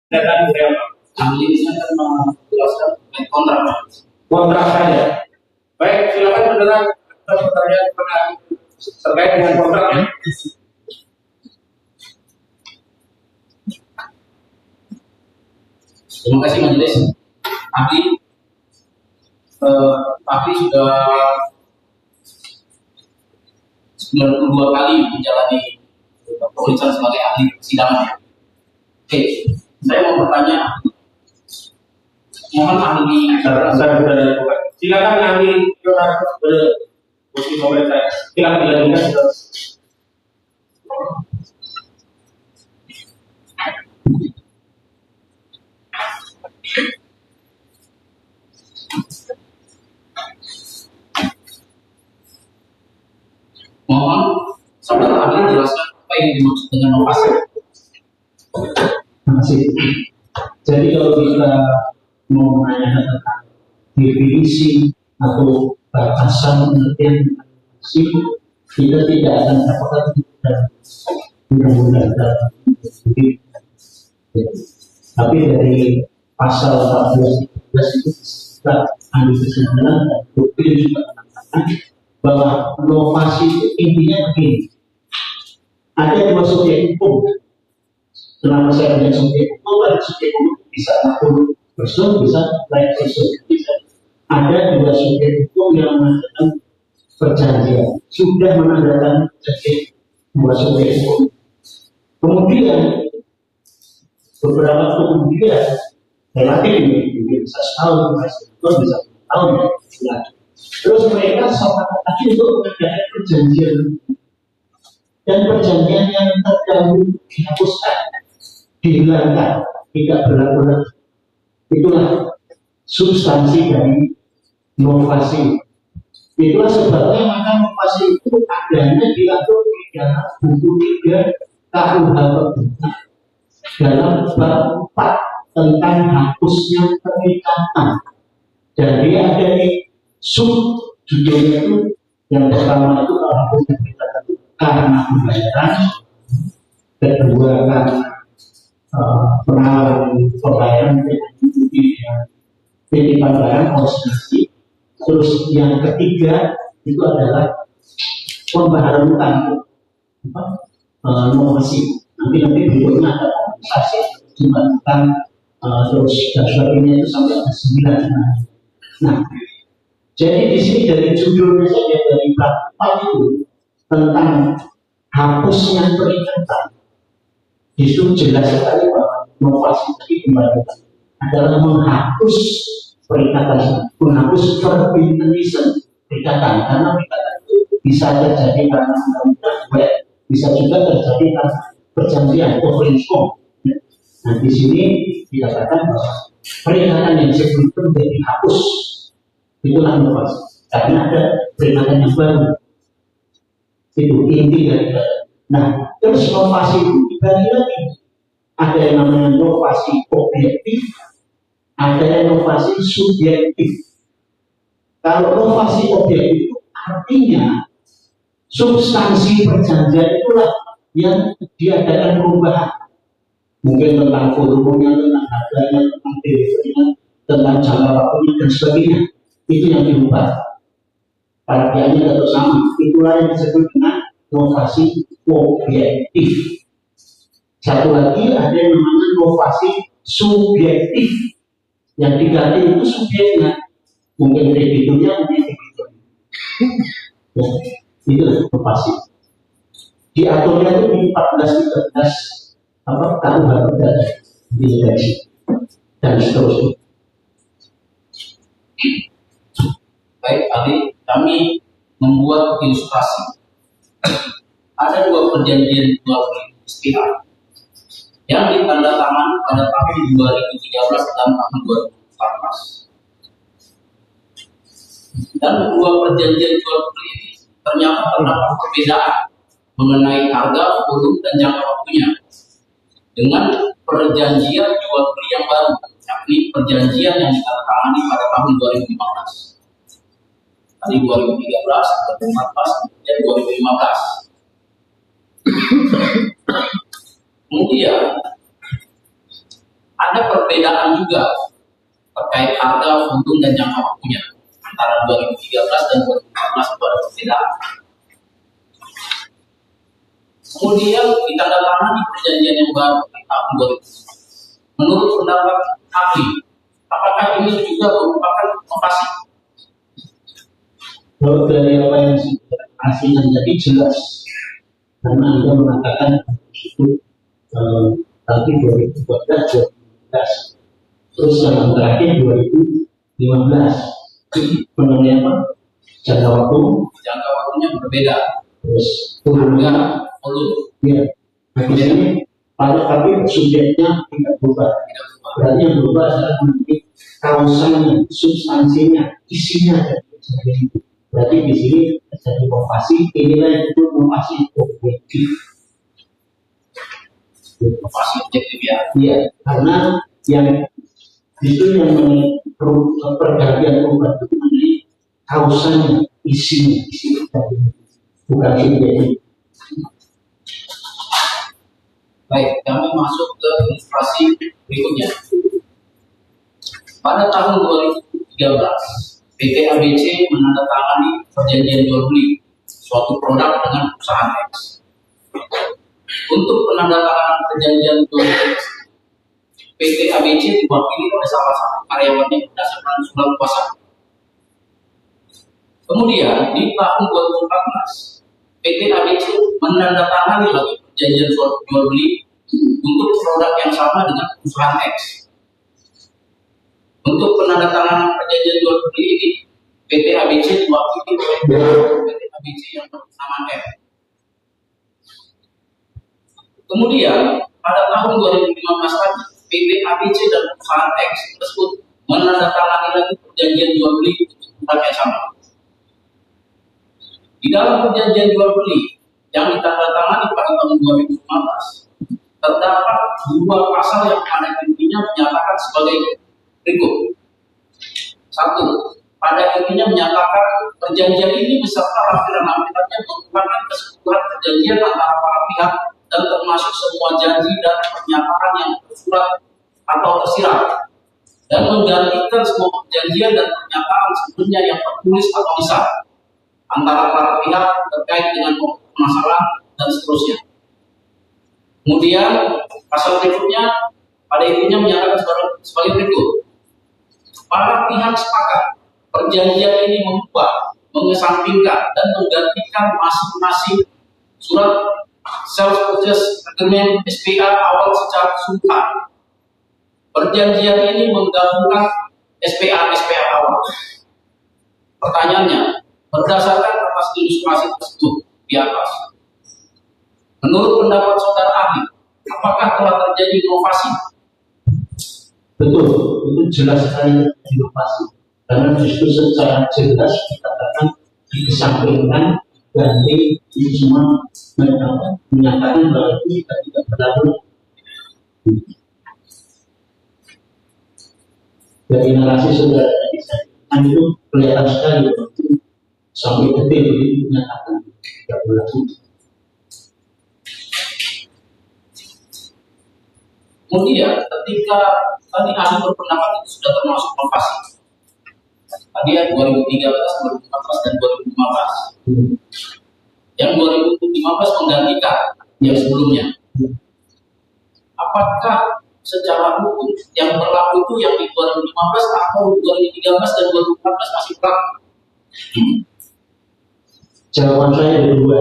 Data berapa? Ahli ini akan menjelaskan kontrak. Kontrak saja. Baik, silakan saudara bertanya terkait dengan kontrak ya. Terima kasih majelis. Ahli sudah 92 kali menjalani pemeriksaan sebagai ahli persidangan. Oke, saya mau bertanya. Mohon ahli. Silakan ahli posisi pemerintah. Silakan dilanjutkan. Mohon saudara ahli jelaskan apa yang dimaksud dengan novasi. Terima kasih. Jadi kalau kita mau menanyakan tentang definisi atau batasan pengertian inovasi, kita tidak akan dapatkan dalam undang-undang dalam. Tapi dari pasal 14 itu kita ambil kesimpulan dan bukti juga mengatakan bahwa inovasi itu intinya begini. Ada dua subjek hukum. Kenapa saya bilang subjek hukum? Ada subjek hukum bisa satu person, bisa lain person. Ada dua subjek hukum yang mengatakan perjanjian. Sudah menandakan perjanjian dua subjek hukum. Kemudian beberapa waktu kemudian relatif ini bisa setahun, bisa tahun ya. Terus mereka sepakat lagi untuk mengadakan perjanjian dan perjanjian yang terdahulu dihapuskan, dihilangkan, tidak berlaku lagi. Itulah substansi dari inovasi. Itulah sebabnya maka inovasi itu adanya diatur di dalam buku 3 KUH Perdata dalam bab 4 tentang hapusnya perikatan. Dan dia ada di sub judulnya itu yang pertama itu hapusnya perikatan itu karena pembayaran, kedua karena penawaran pembayaran titipan barang konsignasi, terus yang ketiga itu adalah pembayaran utang inovasi. Nanti berikutnya ada kompensasi jumlah utang, terus sebagainya itu sampai ada 9. Nah, jadi di sini dari judulnya saja dari bab 4 itu tentang hapusnya perikatan. Itu jelas sekali bahwa inovasi tadi kembali adalah menghapus perikatan, menghapus verbintenism perikatan, karena perikatan itu bisa terjadi karena undang-undang web, bisa juga terjadi karena perjanjian konvensi. Nah di sini dikatakan bahwa perikatan yang sebelum itu menjadi hapus, itulah inovasi. Karena ada perikatan yang baru, itu inti dari. Nah terus inovasi itu dibagi lagi. Ada yang namanya inovasi objektif, ada yang inovasi subjektif. Kalau inovasi objektif itu artinya substansi perjanjian itulah yang diadakan perubahan. Mungkin tentang volumenya, tentang harganya, tentang deliverynya, tentang jangka waktunya dan sebagainya. Itu yang diubah. Para pihaknya tetap sama. Itulah yang disebut dengan inovasi objektif. Satu lagi ada yang namanya inovasi subjektif. Yang diganti itu subjeknya. Mungkin debiturnya, mungkin debiturnya. Ya, itu inovasi. Diaturnya itu di 14-13 KUH Perdata Delegasi dan seterusnya. Baik, ahli, kami membuat ilustrasi. Ada dua perjanjian jual beli sepihak yang ditandatangani pada tahun 2013 dan tahun 2014. Dan dua perjanjian jual beli ini ternyata terdapat perbedaan mengenai harga, volume, dan jangka waktunya dengan perjanjian jual beli yang baru, yakni perjanjian yang ditandatangani pada tahun 2015. Tadi 2013, 2014, dan 2015. Kemudian ada perbedaan juga terkait harga, untung dan jangka waktunya antara 2013 dan 2014 itu ada perbedaan. Kemudian ditandatangani perjanjian yang baru di tahun 2000. Menurut pendapat ahli, apakah ini juga merupakan inovasi? Kalau dari apa yang sudah aslinya jadi jelas, karena Anda mengatakan itu tapi 2014, 2015, terus yang terakhir 2015, mengenai apa? Jangka waktunya berbeda. Terus harga ya, nah di sini tapi subjeknya tidak berubah. Berarti yang berubah adalah nanti kausalnya, substansinya, isinya. Berarti di sini terjadi inovasi. Inilah yang itu inovasi objektif. Inovasi objektif ya. Iya, karena yang itu yang pergantian obat itu mengenai kausalnya, isinya, bukan subjeknya. Baik, kami masuk ke ilustrasi berikutnya. Pada tahun 2013, PT ABC menandatangani perjanjian jual beli suatu produk dengan perusahaan X. Untuk penandatanganan perjanjian jual beli, PT ABC diwakili oleh salah satu karyawannya berdasarkan surat kuasa. Kemudian di tahun 2014, PT ABC menandatangani lagi perjanjian jual beli untuk produk yang sama dengan perusahaan X. Untuk penandatanganan perjanjian jual beli ini, PT ABC diwakili oleh PT ABC yang bernama M. Kemudian pada tahun 2015 lagi, PT ABC dan perusahaan X tersebut menandatangani lagi perjanjian jual beli untuk produk yang sama. Di dalam perjanjian jual beli yang ditandatangani pada tahun 2015, terdapat dua pasal yang pada intinya menyatakan sebagai berikut. Satu, pada intinya menyatakan perjanjian ini beserta lampiran-lampirannya merupakan keseluruhan perjanjian antara para pihak dan termasuk semua janji dan pernyataan yang tersurat atau tersirat, dan menggantikan semua perjanjian dan pernyataan sebelumnya yang tertulis atau lisan antara para pihak terkait dengan masalah dan seterusnya. Kemudian pasal berikutnya pada intinya menyatakan sebagai berikut. Para pihak sepakat perjanjian ini mengubah, mengesampingkan dan menggantikan masing-masing surat Sales Purchase Agreement SPA awal secara keseluruhan. Perjanjian ini menggabungkan SPA awal. Pertanyaannya, berdasarkan atas ilustrasi tersebut di atas, menurut pendapat saudara ahli, apakah telah terjadi inovasi? Betul, itu jelas sekali inovasi. Karena justru secara jelas dikatakan dikesampingkan ganti ini semua menyatakan bahwa itu tidak berlaku. Dari narasi saudara tadi saya itu kelihatan sekali waktu sampai detik ini menyatakan tidak berlaku. Kemudian ketika tadi ahli berpendapat itu sudah termasuk inovasi. Tadi ya 2013, 2014 dan 2015. Yang 2015 menggantikan yang sebelumnya. Apakah secara hukum yang berlaku itu yang di 2015 atau 2013 dan 2014 masih berlaku? Jawaban saya ada dua.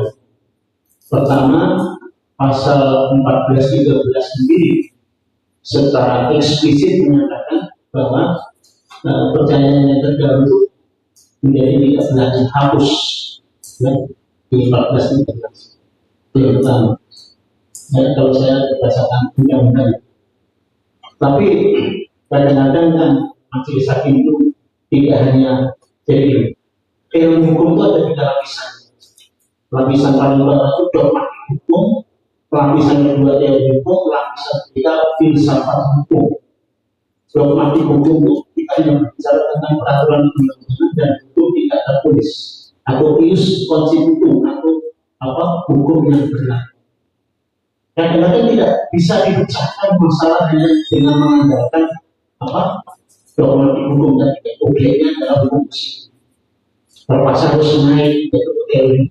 Pertama, pasal 14-13 sendiri secara eksplisit menyatakan bahwa perjanjian yang terdahulu menjadi tidak berlaku, hapus ya, di 14-13. Itu yang pertama. Kalau saya berdasarkan undang-undang. Tapi kadang-kadang kan majelis hakim itu tidak hanya jadi ilmu hukum itu ada tiga lapisan. Lapisan paling bawah itu dogma hukum, lapisan kedua teori hukum, lapisan ketiga filsafat hukum. Dogmatik hukum itu kita yang bicara tentang peraturan undang-undang dan hukum tidak tertulis atau ius constitutum atau hukum yang berlaku. Kadang-kadang tidak bisa dipecahkan masalah hanya dengan mengandalkan apa dogmatik hukum tadi. Objeknya adalah hukum positif. Terpaksa harus naik ke teori.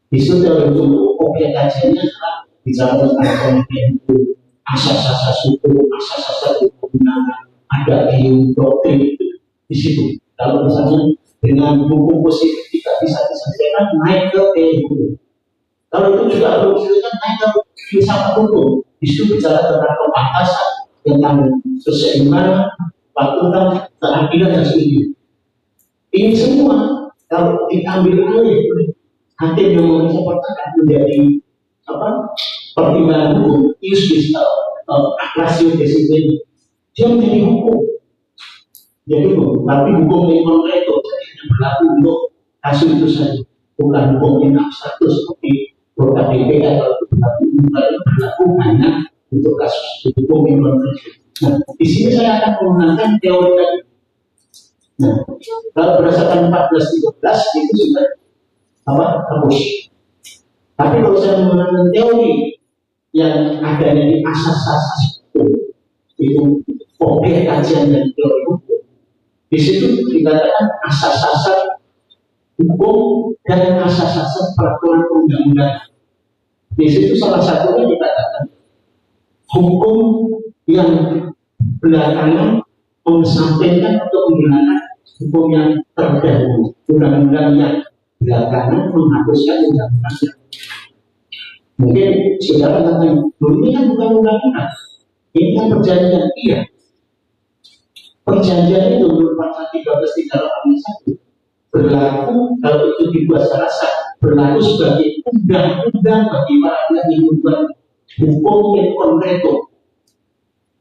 Di situ teori hukum objek kajiannya adalah bicara tentang pengertian hukum, asas-asas hukum, asas-asas kegunaan, ada di doktrin di situ. Kalau misalnya dengan hukum positif tidak bisa diselesaikan, naik ke teori hukum. Kalau itu juga belum diselesaikan, naik ke filsafat hukum. Di situ bicara tentang kepantasan, tentang keseimbangan, patutan, keadilan dan sebagainya. Ini semua kalau diambil alih oleh hakim yang mengucapkan menjadi apa pertimbangan hukum, ius rasio disiplin, dia menjadi hukum. Jadi tapi hukum yang konkret yang berlaku untuk kasus itu saja, bukan hukum yang abstrak seperti produk DPR atau berlaku hanya untuk kasus hukum yang konkret. Nah, di sini saya akan menggunakan teori tadi. Nah, kalau berdasarkan 1413 itu sudah hapus. Tapi kalau saya menggunakan teori yang adanya di asas-asas itu objek kajian dari teori hukum. Di situ dikatakan asas-asas hukum dan asas-asas peraturan perundang-undangan. Di situ salah satunya dikatakan hukum yang belakangan mengesampingkan atau menggunakan hukum yang terdahulu, undang-undang yang belakangan menghapuskan undang-undang. Mungkin saudara katakan, ini kan bukan undang-undang, ini kan perjanjian. Iya, perjanjian itu menurut pasal 13.381 berlaku kalau itu dibuat secara sah, berlaku sebagai undang-undang bagi para pihak yang membuat hukum yang konkreto.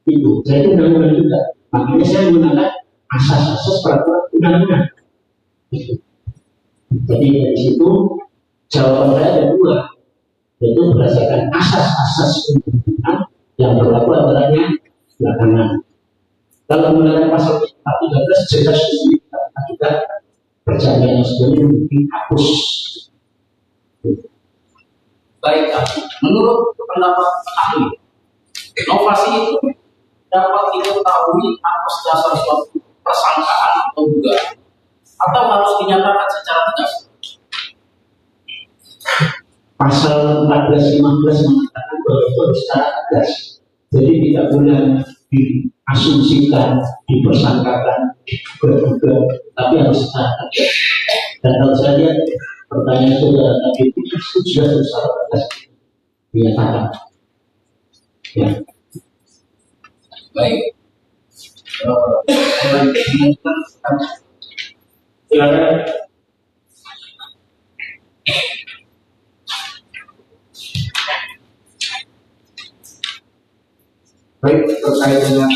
Itu, jadi undang-undang juga. Makanya saya menggunakan asas-asas peraturan undang-undang. Jadi dari situ jawaban saya ada dua, yaitu berdasarkan asas-asas undang-undang yang berlaku antaranya belakangan. Kalau menggunakan pasal 13 jelas kita perjanjian yang sebelumnya dihapus. Baik, menurut pendapat ahli, inovasi itu dapat diketahui atas dasar suatu persangkaan atau dugaan, atau harus dinyatakan secara tegas. Pasal 14-15 mengatakan bahwa itu harus secara tegas. Jadi tidak boleh diasumsikan, dipersangkakan, diduga-duga, tapi harus secara tegas. Dan kalau saya lihat pertanyaan saudara tadi itu sudah secara tegas dinyatakan. Ya. Baik. Silakan. Baik, terkait dengan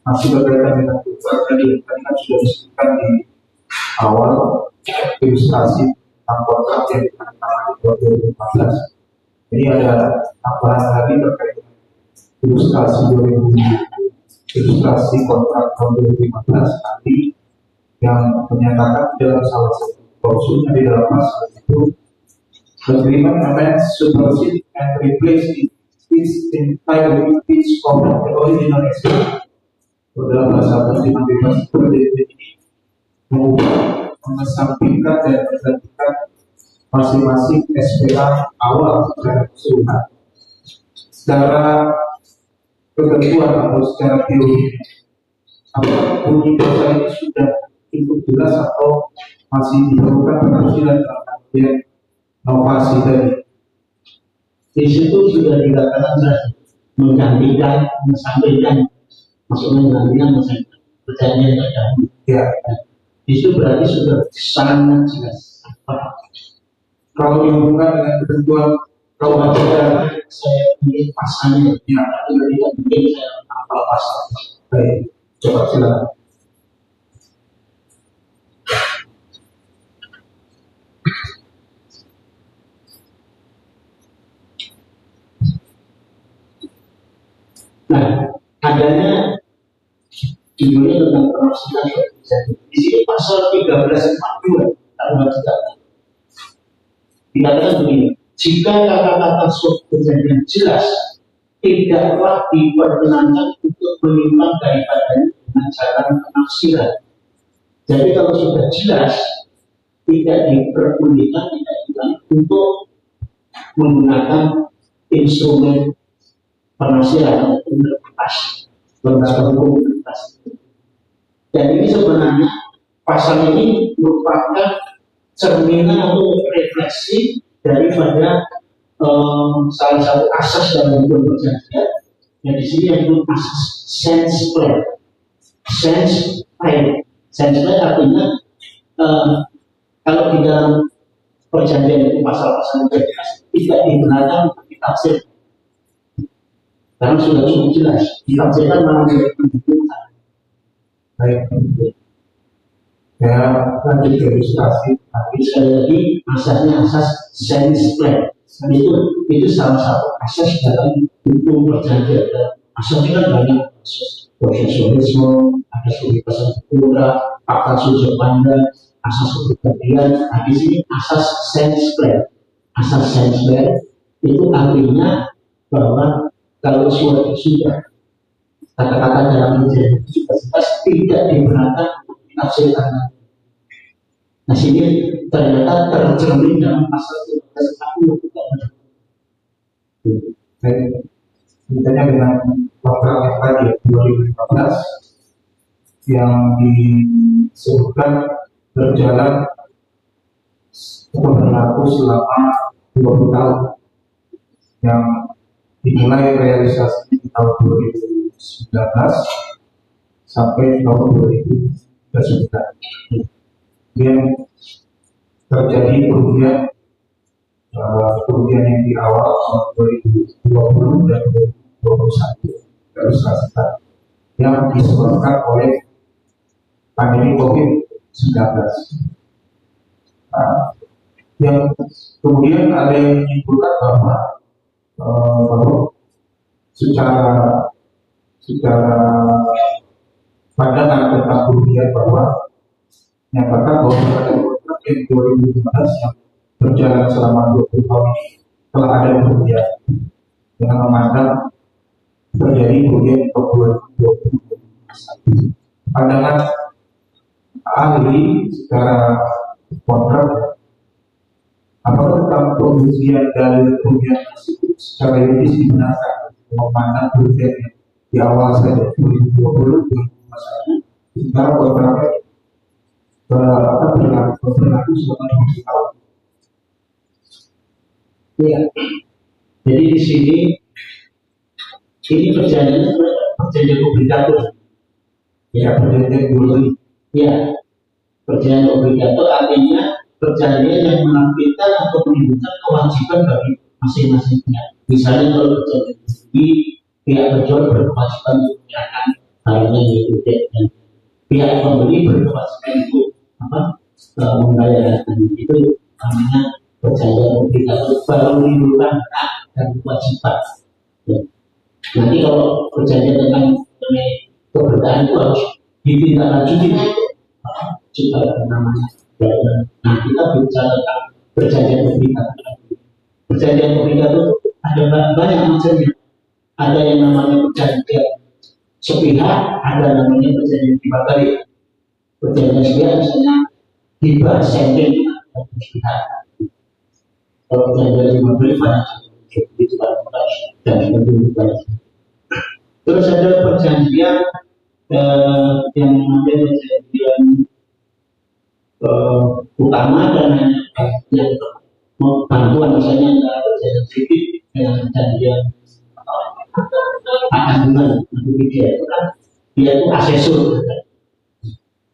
masih berkaitan dengan tadi kan sudah disebutkan di awal ilustrasi kontrak yang ditandatangani 2014. Ini ada tambahan lagi terkait dengan ilustrasi 2000, ilustrasi kontrak tahun 2015 nanti yang menyatakan dalam salah satu klausulnya di dalam pasal itu agreement amends, supersede and replace its entirely each of the original expression. Dalam bahasa terjemahan bebas seperti ini mengubah, mengesampingkan dan menggantikan masing-masing SPA awal secara keseluruhan. Secara ketentuan atau secara teori, apakah bunyi bahasa ini sudah cukup jelas atau masih diperlukan penafsiran terhadap inovasi tadi? Di situ sudah dikatakan menggantikan, menyampaikan, maksudnya menggantikan, menyampaikan perjanjian terdahulu. Ya. Itu berarti sudah sangat jelas. Kalau dihubungkan dengan ketentuan Kalau ada saya ingin pasalnya, ya, tapi tidak mungkin saya hafal pasal. baik, coba silakan. Nah, adanya judulnya tentang penafsiran di sini pasal 1342 tanggal 3 dikatakan begini, jika kata-kata suatu perjanjian jelas, tidaklah diperkenankan untuk menyimpang daripadanya dengan cara penafsiran. Jadi kalau sudah jelas, tidak diperbolehkan, tidak diperbolehkan untuk menggunakan instrumen penafsiran atau interpretasi, lembaga hukum interpretasi. Dan ini sebenarnya pasal ini merupakan cerminan atau refleksi daripada salah satu asas dalam hukum perjanjian. Yang di sini yang disebut asas sense play. Sense play artinya kalau di dalam perjanjian itu pasal-pasal jelas tidak dibenarkan untuk ditafsir karena sudah cukup jelas. Ditafsirkan malah menjadi pendudukan. Baik, saya lanjut ke ilustrasi. Tapi sekali lagi asasnya asas sense play. Itu salah satu asas dalam hukum perjanjian. Asasnya kan banyak, asas prosesualisme, asas kebebasan berpura, akta sujud pandang, asas kepribadian. Nah, di sini asas sense play. Asas sense play itu artinya bahwa kalau suatu sudah kata-kata dalam perjanjian itu jelas tidak dibenarkan untuk ditafsirkan. Nah, sini ternyata tercermin dalam pasal 1340. Misalnya dengan kontrak yang tadi 2015 yang disebutkan berjalan atau berlaku selama 20 tahun yang dimulai realisasi di tahun 2019 sampai tahun 2029. Yang terjadi kerugian yang di awal tahun 2020 dan 2021 realisasikan yang disebabkan oleh pandemi COVID-19. Yang kemudian ada yang menyimpulkan bahwa secara pandangan tentang kerugian bahwa menyatakan bahwa pada kontrak yang 2015 yang berjalan selama 20 tahun ini telah ada kerugian dengan memandang terjadi kerugian tahun 2021. Pandangan ahli secara kontrak apakah tentang kerugian dari kerugian tersebut secara yuridis dibenarkan memandang kerugian di awal saja 2020 secara kontraknya berlaku selama 20 tahun. Ya, jadi di sini ini perjanjian obligator. Ya, perjanjian dulu. Ya, perjanjian obligator artinya perjanjian yang menampilkan atau menimbulkan kewajiban bagi masing-masing pihak. Misalnya kalau perjanjian di pihak penjual berkewajiban untuk menyerahkan barangnya diikuti dan pihak pembeli berkewajiban untuk membayar itu namanya perjanjian obligator baru menimbulkan hak dan kewajiban. Ya. Nanti kalau perjanjian tentang keberkahan itu harus ditindaklanjuti juga namanya. Nah, kita bicara tentang perjanjian obligator. Perjanjian obligator ada banyak macamnya. Ada yang namanya perjanjian sepihak, ada namanya perjanjian dibakari. Perjanjian sepihak misalnya hibah, sending, dan sepihak. Kalau perjanjian dibakari banyak itu dan sebagainya. Terus ada perjanjian yang namanya perjanjian utama dan yang bantuan misalnya perjanjian sipil dengan perjanjian amandemen itu kan dia itu asesor.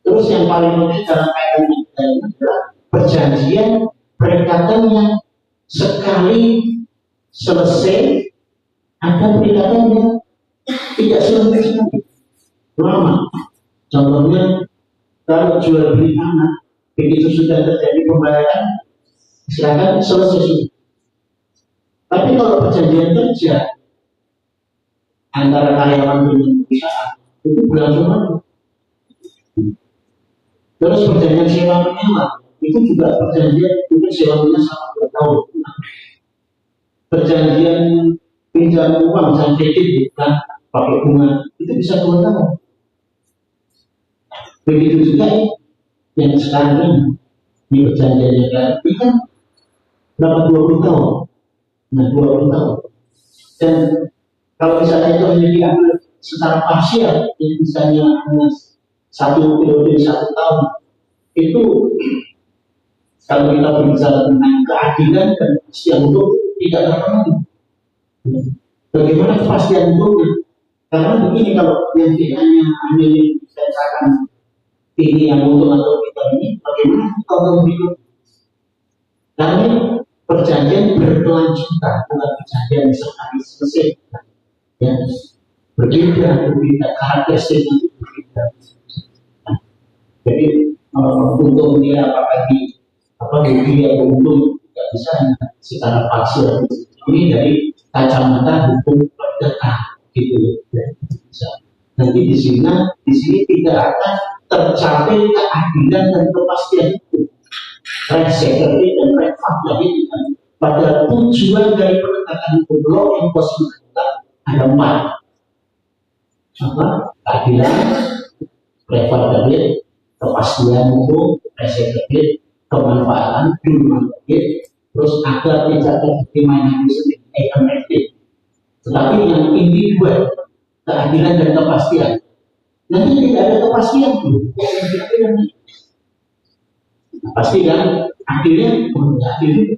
Terus yang paling penting dalam kaitan kita ini adalah perjanjian perikatan yang sekali selesai ada perikatan yang tidak selesai lama. Contohnya kalau jual beli tanah begitu sudah terjadi pembayaran silakan selesai sudah. Tapi kalau perjanjian kerja antara karyawan dengan perusahaan itu berlangsung lama. Terus perjanjian sewa menyewa itu juga perjanjian mungkin sewa menyewa selama 2 tahun. perjanjian pinjam uang misalnya kredit kan pakai bunga itu bisa 2 tahun. Begitu juga yang sekarang ini perjanjiannya kan itu kan berapa 20 tahun. Nah 20 tahun. Dan kalau misalnya itu hanya diambil secara parsial, misalnya hanya 1 periode 1 tahun, itu kalau kita berbicara tentang keadilan dan kepastian hukum tidak terpenuhi. Bagaimana kepastian hukumnya? Karena begini, kalau yang hanya dikatakan ini yang untung atau kita ini, bagaimana kita untuk hidup? Karena perjanjian berkelanjutan, bukan perjanjian sekali selesai. Ya, berbeda karakteristiknya berbeda. Nah, jadi untuk menilai apakah rugi atau untung tidak bisa secara parsial. Ini dari kacamata hukum perdata, gitu ya. Nanti di sini tidak akan tercapai keadilan dan kepastian hukum. Security dan fact lagi pada tujuan dari penegakan hukum law enforcement ada 4. Keadilan, fact, kepastian hukum, security, kemanfaatan, terus agar tidak terjadi manipulasi ekonomi. Tetapi yang individual, keadilan dan kepastian, nanti tidak ada kepastian tuh. Pasti kan akhirnya adil,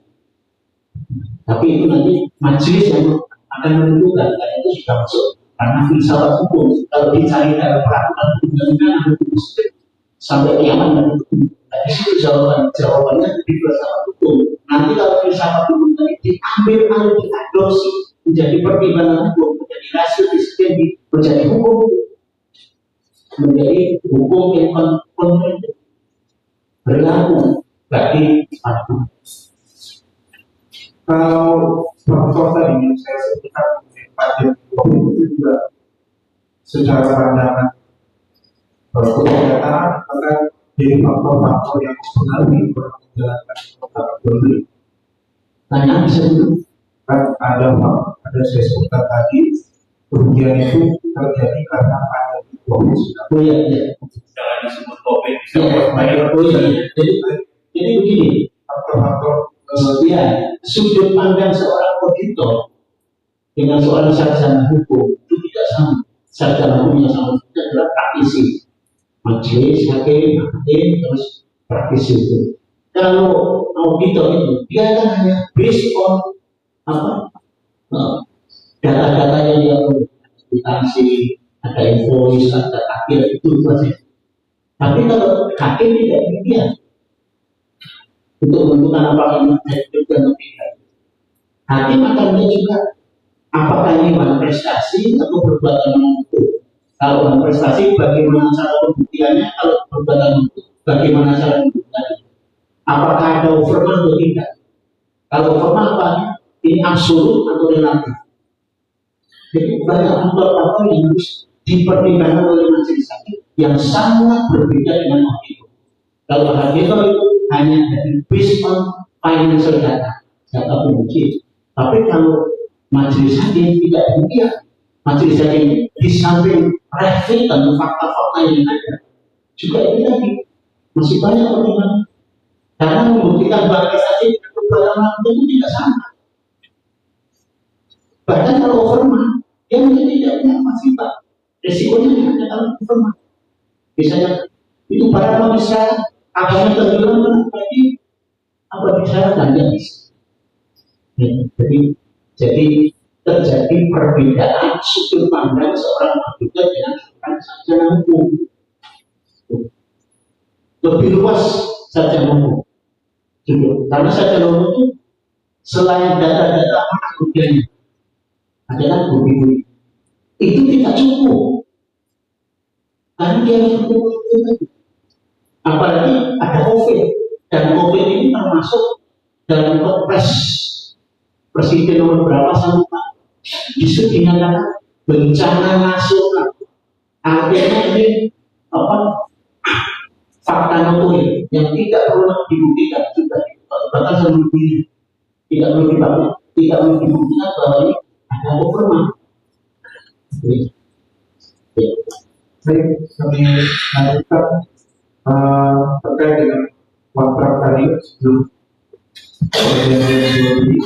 tapi itu nanti majelis yang akan menentukan. Karena itu sudah masuk karena filsafat hukum. Kalau dicari dalam peraturan undang-undang sampai kiamat dan hukum. Dari situ jawabannya di filsafat hukum. Nanti kalau filsafat hukum tadi diambil alih, diadopsi menjadi pertimbangan hukum, menjadi rasio disiplin, menjadi hukum yang konvensi berlaku bagi aku. Kalau faktor tadi yang saya sebutkan pada itu juga secara pandangan perdata akan jadi faktor-faktor yang mempengaruhi menjalankan protokol publik. Tanya bisa dulu. Kan ada saya sebutkan tadi kerugian itu terjadi karena pandemi COVID-19. Oh iya. Jangan disebut COVID. Jadi begini, faktor-faktor sudut pandang seorang auditor dengan seorang sarjana hukum itu tidak sama. Sarjana hukum yang sama itu adalah praktisi, majelis hakim, terus praktisi itu. Kalau auditor itu dia kan hanya based on data-data yang dia akuntansi, ada invoice, ada akhir itu saja. Tapi kalau hakim tidak demikian. Untuk menentukan apakah ini efektif dan tidak. Hakim akan melihat juga apakah ini manifestasi atau perbuatan non-hukum. Kalau manifestasi, bagaimana cara pembuktiannya? Kalau perbuatan non-hukum, bagaimana cara pembuktiannya? Apakah ada overman atau tidak? Kalau overman apa? Ini absolut atau relatif? Jadi banyak faktor-faktor yang harus dipertimbangkan oleh majelis hakim yang sangat berbeda dengan auditor. Kalau auditor itu hanya dari based on financial data pembukti. Tapi kalau majelis hakim tidak demikian. Majelis hakim di samping review tentang fakta-fakta yang ada, juga ini tadi masih banyak pertimbangan. Karena membuktikan manifestasi dengan perbuatan itu tidak sama. Bahkan kalau overman, dia mungkin tidak punya kapasitas. Resikonya ada kalau overman. Misalnya itu barang bisa agamanya tenggelam berarti apa bisa dan tidak bisa. Jadi terjadi perbedaan sudut pandang seorang auditor dengan seorang sarjana hukum. Lebih luas sarjana hukum. Karena sarjana hukum itu selain data-data mana kerugiannya adalah bukti-bukti. Itu tidak cukup. Karena dia harus bukti. Apalagi ada COVID, dan COVID ini termasuk dalam Kepres Presiden nomor berapa sampai disebut dinyatakan bencana nasional. Artinya ini fakta notoris yang tidak perlu dibuktikan juga, bahkan sebelum ini tidak perlu dibangun. tidak membuktikan bahwa ini ada overman. Baik, kami lanjutkan terkait dengan kontrak tadi sebelum perjanjian jual beli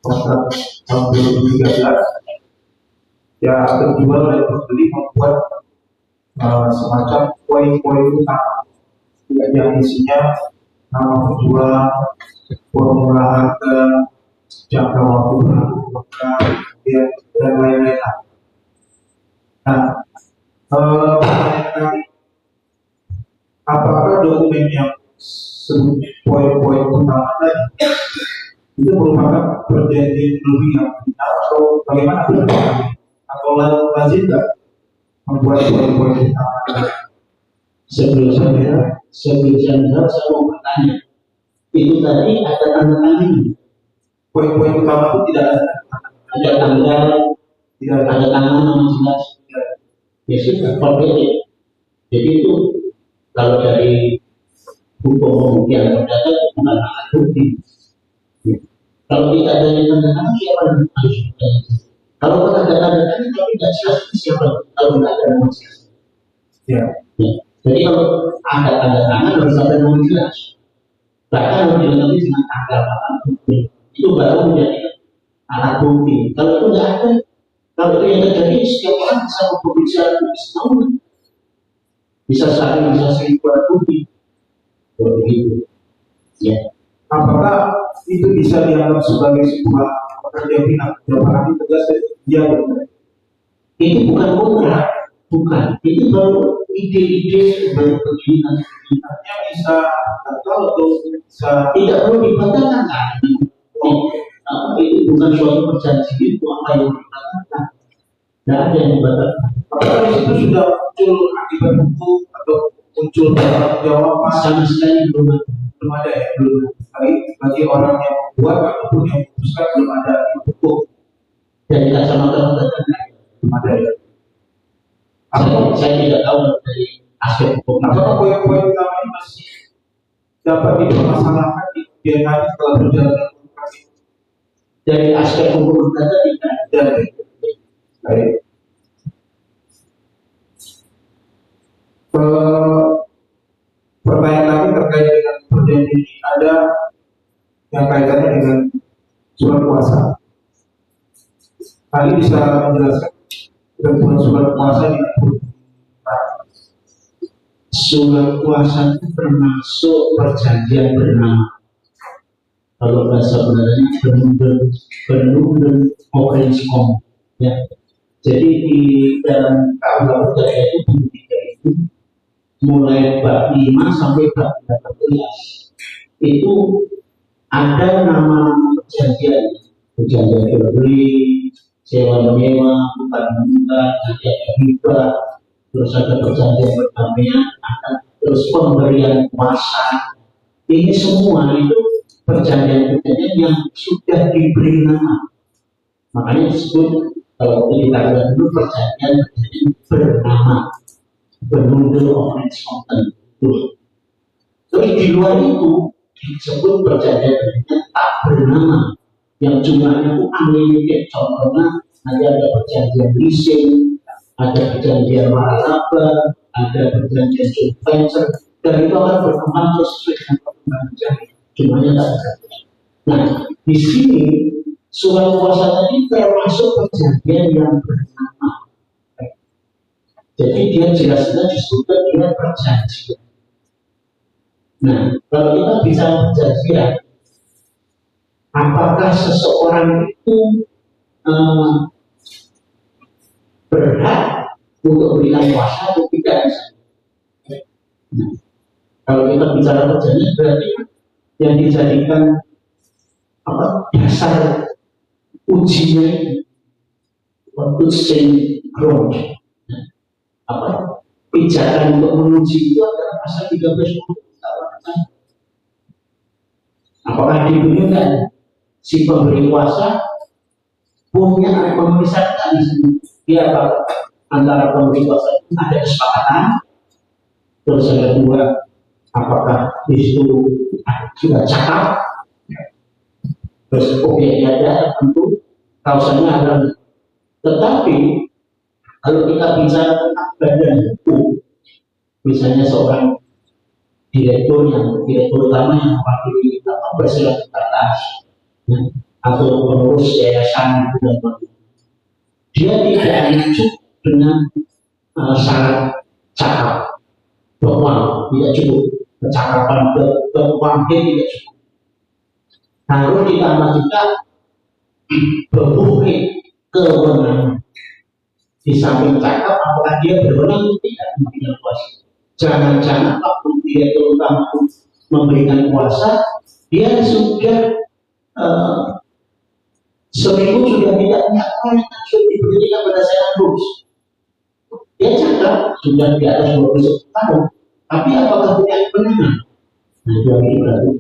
kontrak tahun 2013. Ya, terjual dan pembeli membuat semacam poin-poin utama yang isinya nama penjual, formula harga, jangka waktu kontrak, dan lain-lain. Nah, pertanyaan kami, apakah dokumen yang sebut poin-poin utama tadi itu merupakan perjanjian lebih yang benar atau bagaimana? Atau lazim nggak membuat poin-poin utama tadi? Sebelum saya menjawab, saya mau bertanya, itu tadi ada tanda tangan? Poin-poin utama itu tidak ada tanggal, tidak ada tangan nama jelas. Ya sudah, forget. Jadi itu kalau dari hukum pembuktian perdata itu bukan alat bukti. Kalau tidak ada yang tanda tangan, siapa yang harus bertanya? Kalau ada tanda tangan tapi tidak jelas, siapa? Kalau tidak ada nama jelas. ya. Jadi kalau ada tanda tangan harus ada nama jelas. Bahkan harus dilengkapi dengan tanggal alat bukti. Itu baru menjadi alat bukti. Kalau itu tidak ada, kalau itu yang terjadi, setiap orang bisa berbicara semaunya. Bisa saling buat bukti. Begitu. Ya. Apakah itu bisa dianggap sebagai sebuah pekerjaan pinang? Jawabannya tegas dia benar. Itu bukan kontrak, bukan. Itu baru ide-ide baru begini. Artinya bisa batal atau bisa Tidak perlu dibatalkan kan? Itu bukan suatu perjanjian, itu apa yang dibatalkan? Tidak ada yang dibatalkan. apakah di situ sudah muncul akibat hukum atau muncul jawaban? Sama sekali belum ada. Belum ada ya, belum. Bagi orang yang membuat ataupun yang memutuskan belum ada hukum. Dari kacamata perdata Belum ada ya. saya tidak tahu dari aspek hukum. Apakah poin-poin utama ini masih dapat dipermasalahkan di kemudian hari setelah berjalan demokrasi? Dari aspek hukum perdata tidak ada. Baik. Pertanyaan kami terkait dengan perjanjian ini ada yang kaitannya dengan surat kuasa. Kali bisa menjelaskan ketentuan surat kuasa di Surat kuasa itu termasuk perjanjian bernama. Kalau bahasa Belandanya Benunden Overeenkomst. Ya. Jadi di dalam KUH itu itu mulai bab 5 sampai bab 18 itu ada nama perjanjian jual beli, sewa menyewa, bukan bukan, ada hibah, terus ada perjanjian perdamaian, ada terus pemberian kuasa. Ini semua itu perjanjian-perjanjian yang sudah diberi nama. Makanya disebut kalau kita lihat dulu perjanjian bernama Benunden Overeenkomst. Terus di luar itu disebut perjanjian tak bernama yang jumlahnya itu unlimited. Contohnya ada perjanjian leasing, ada perjanjian waralaba, ada perjanjian joint venture, dan itu akan berkembang terus sesuai dengan perkembangan perjanjian. Jumlahnya tak terbatas. Nah, di sini surat kuasa tadi termasuk perjanjian yang bernama. Jadi dia jelas-jelas disebutkan dengan perjanjian. Nah, kalau kita bicara perjanjian, apakah seseorang itu berhak untuk berikan kuasa atau tidak? Nah, kalau kita bicara perjanjian berarti yang dijadikan dasar ujinya untuk ground. Pijakan untuk menguji itu adalah pasal 13. Apakah diberikan si pemberi kuasa punya memisahkan dia antara pemberi kuasa itu ada kesepakatan. Terus yang kedua, apakah itu sudah cakap? objeknya ada tentu kawasannya ada. Tetapi kalau kita bicara tentang badan hukum, misalnya seorang direktur utama yang mewakili berserikat atau pengurus yayasan dan dia tidak hanya cukup dengan syarat cakap doang, tidak cukup kecakapan berkualitas tidak cukup. Harus ditambah juga berbagai kewenangan. Di samping cakap, apakah dia berwenang atau tidak memberikan kuasa? Jangan-jangan waktu dia terutama memberikan kuasa, dia sudah seminggu sudah tidak punya kualitas sudah diberikan pada saya terus. Dia cakap sudah di atas 20 tahun, tapi apakah punya kewenangan? Nah, itu yang berarti.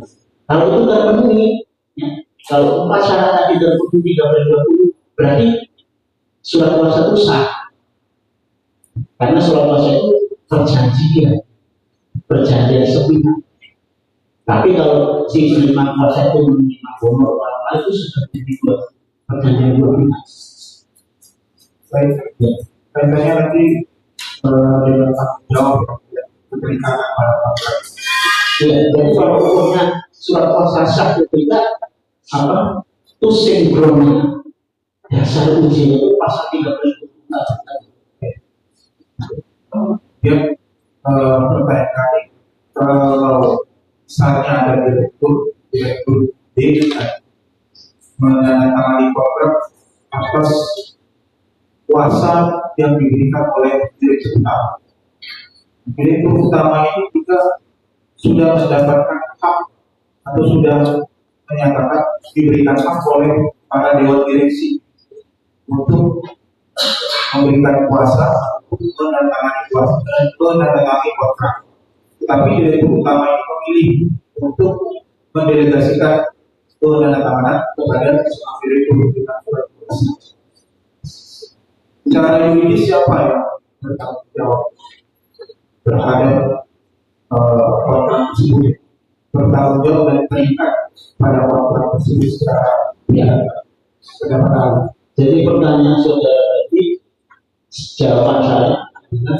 Kalau itu terpenuhi, ya, kalau 4 syarat tadi terpenuhi 13-20, berarti surat kuasa itu sah. Karena surat kuasa itu perjanjian sepihak. Tapi kalau si penerima kuasa itu menerima honor apa itu sudah dibuat perjanjian dua pihak. Baik, kaitannya nanti dengan tanggung jawab diberikan kepada masyarakat. Ya, jadi kalau hukumnya surat kuasa sah kita apa? Itu sinkronnya dasar ujian itu pasal 13. Dia bertanya kalau misalnya ada direktur D menandatangani kontrak atas kuasa yang diberikan oleh direktur utama. Direktur utama ini juga sudah mendapatkan hak atau sudah menyatakan diberikan hak oleh para dewan direksi untuk memberikan kuasa menandatangani kontrak. Tetapi direktur utama ini memilih untuk mendelegasikan penandatanganan kepada seorang direktur utama. Secara yuridis siapa yang bertanggung jawab terhadap kontrak tersebut? Bertanggung jawab dan terikat pada kontrak tersebut secara benar. Jadi pertanyaan saudara tadi, jawaban saya adalah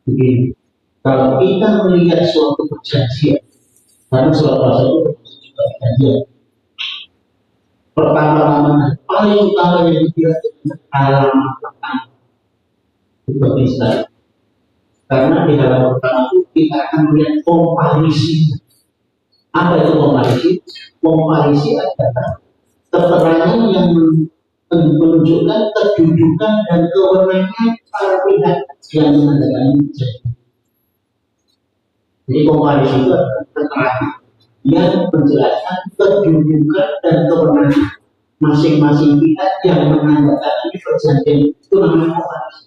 begini: kalau kita melihat suatu perjanjian, karena surat kuasa itu juga perjanjian. Pertama-tama, paling utama yang dilihat halaman pertama itu bisa. Karena di halaman pertama itu kita akan melihat komparisi. Apa itu komparisi? Komparisi adalah keterangan yang menunjukkan kedudukan dan kewenangan para pihak yang menandatangani perjanjian. Jadi komparisi itu adalah keterangan yang menjelaskan kedudukan dan kewenangan masing-masing pihak yang menandatangani perjanjian, itu namanya komparisi.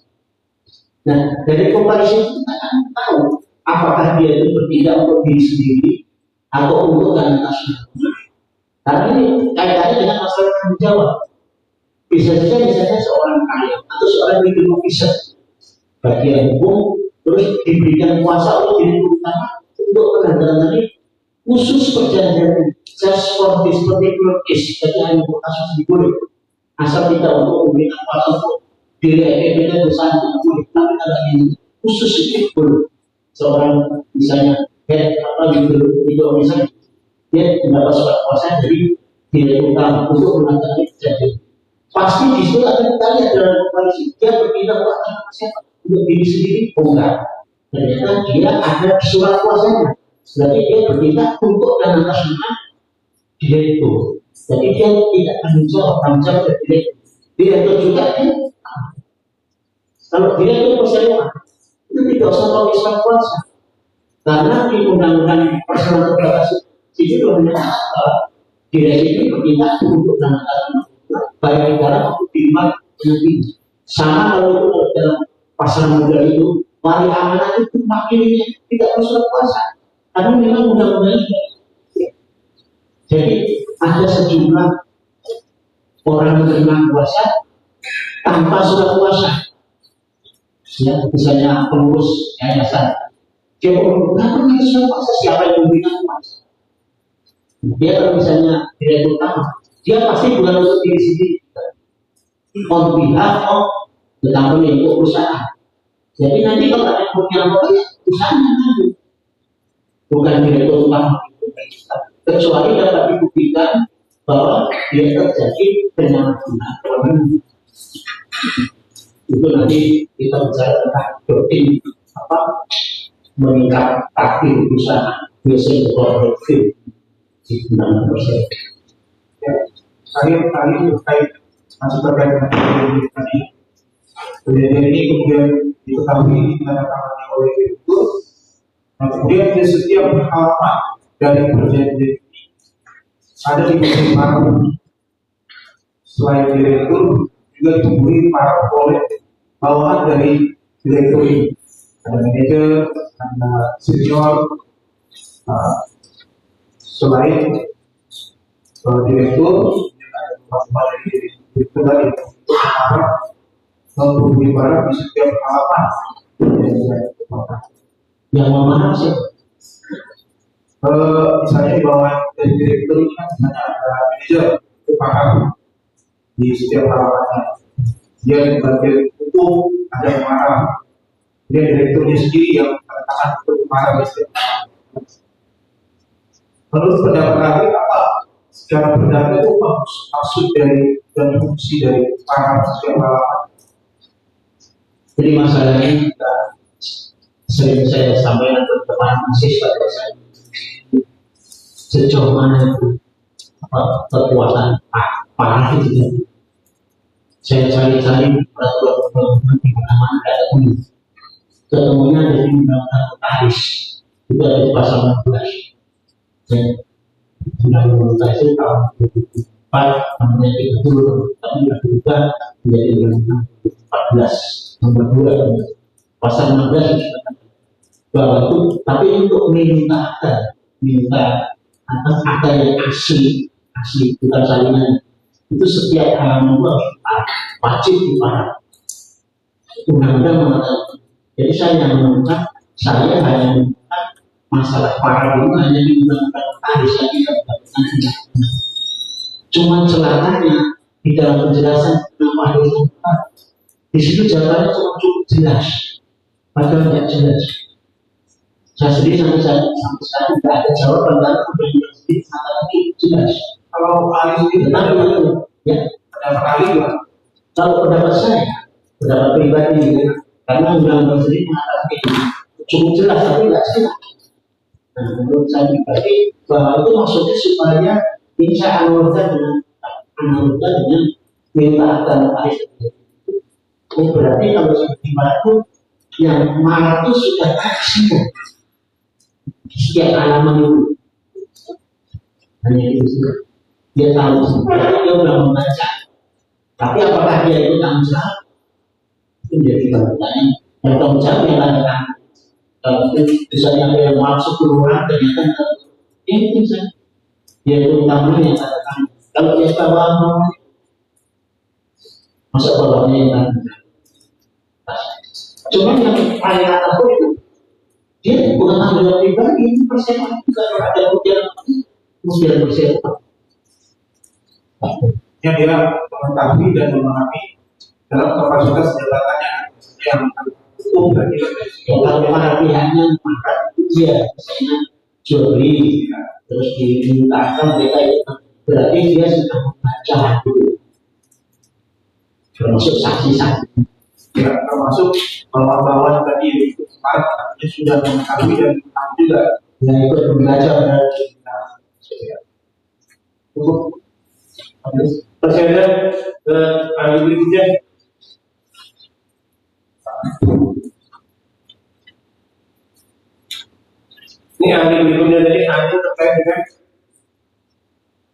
Nah, dari komparisi itu kita akan tahu apakah dia itu bertindak untuk diri sendiri atau untuk dana nasional. Karena ini kaitannya dengan masalah tanggung jawab. Bisa saja misalnya seorang kaya atau seorang legal officer bagian hukum terus diberikan kuasa oleh direktur utama untuk menandatangani khusus perjanjian just for this particular case. Jadi hanya untuk kasus ini boleh, asal kita untuk memberikan kuasa untuk diri EPB itu sangat tidak boleh. Tapi kalau ini khusus itu boleh. Seorang misalnya head legal officer dia mendapat surat kuasa dari direktur utama untuk menandatangani perjanjian. Pasti di situ akan kita lihat dalam komparisi dia berpindah kuasa siapa untuk diri sendiri, enggak. Ternyata dia ada surat kuasanya. Berarti dia berpindah untuk dana nasional direktur. Jadi dia tidak tanggung jawab dari direktur. Direktur juga dia. Kalau direktur perseroan itu tidak usah pakai surat kuasa. Karena di undang-undang perseroan terbatas itu sudah menyatakan direktur itu berpindah untuk dana nasional. Baik negara maupun di luar negeri. Sama kalau itu dalam pasal modal itu, wali amanah itu makilnya tidak bersurat kuasa. Karena memang undang-undang itu. Jadi ada sejumlah orang menerima kuasa tanpa surat kuasa. Ya, misalnya pengurus yayasan. Dia berpengaruh dengan surat kuasa, siapa yang memberikan kuasa? Dia kalau misalnya direktur utama, dia pasti bukan untuk diri sendiri, on behalf of the company, untuk perusahaan. Jadi nanti kalau ada kerugian apa ya perusahaannya nanti, bukan direktur utama, kecuali dapat dibuktikan bahwa dia terjadi penyalahgunaan. Itu nanti kita bicara tentang doktrin apa meningkat takdir perusahaan biasanya korporatif di 9%. Ya, tadi terkait masih terkait dengan tadi kejadian ini kemudian diketahui ditandatangani oleh direktur. Nah, kemudian di setiap halaman dari perjanjian ini ada dibuat para selain direktur juga dibuat para oleh bawahan dari direktur ini. Ada manajer, ada senior, selain direktur, ada beberapa dari direktur tadi menghubungi para di setiap halaman. Yang mana sih? Misalnya di bawah dari direktur ini kan misalnya ada manajer itu pakar di setiap halamannya. Dia di bagian hukum ada pengarah. Dia direkturnya sendiri yang mengatakan untuk pengarah di setiap halaman. Menurut pendapat kami apa? Secara pendapat itu maksud dari dan fungsi dari pengarah di setiap halaman. Jadi masalahnya kita sering saya sampaikan ke teman mahasiswa saya, sejauh mana kekuatan parah itu. Saya cari-cari peraturan di mana-mana ada pun. Ketemunya dari undang-undang notaris itu ada di pasal 16. Undang-undang notaris itu tahun 2004 namanya 30, tapi tidak juga menjadi undang-undang 14 nomor 2 pasal 16 bahwa itu, tapi untuk minta atas akta yang asli bukan salinan, itu setiap halaman itu harus wajib diparah. Undang-undang mengatakan. Jadi saya menemukan, saya hanya menemukan masalah parah itu hanya di undang-undang notaris yang tidak dapatkan. Cuma celakanya di dalam penjelasan kenapa harus diparah, di situ jawabannya cuma cukup jelas, padahal tidak jelas. Saya sendiri sampai sekarang tidak ada jawaban karena undang-undang sendiri sangat jelas. Kalau ahli sendiri ya, pendapat ahli juga. Kalau pendapat saya, pendapat pribadi, karena undang-undang sendiri mengatakan cukup jelas tapi tidak jelas. Nah, menurut saya pribadi bahwa itu maksudnya supaya ini saya analogkan dengan minta dan notaris. Oh, berarti kalau seperti itu yang marah itu sudah maksimum setiap halaman itu. Hanya itu sih. Dia tahu sebenarnya dia sudah membaca. Tapi apakah dia itu tanggung jawab? Itu menjadi pertanyaan. Yang tanggung jawab yang ada. Kalau misalnya ada yang masuk ke orang ternyata ini bisa. Dia itu utamanya yang ada. Kalau dia bawa masa bawahnya yang tanggung jawab. Cuma yang paling atas itu dia bukan tanggung jawab pribadi, itu persepan juga ada kemudian persepan. Yang dia mengetahui dan memahami dalam kapasitas jabatannya yang hukum dan kalau para pihaknya maka dia misalnya jual beli terus dimintakan mereka itu berarti dia sudah membaca dulu, termasuk saksi-saksi. Ya, termasuk kawan-kawan tadi itu dia sudah mengetahui dan tahu juga. Nah itu belajar berarti. Cukup. Masih ada ahli berikutnya. Ini ahli berikutnya tadi ahli terkait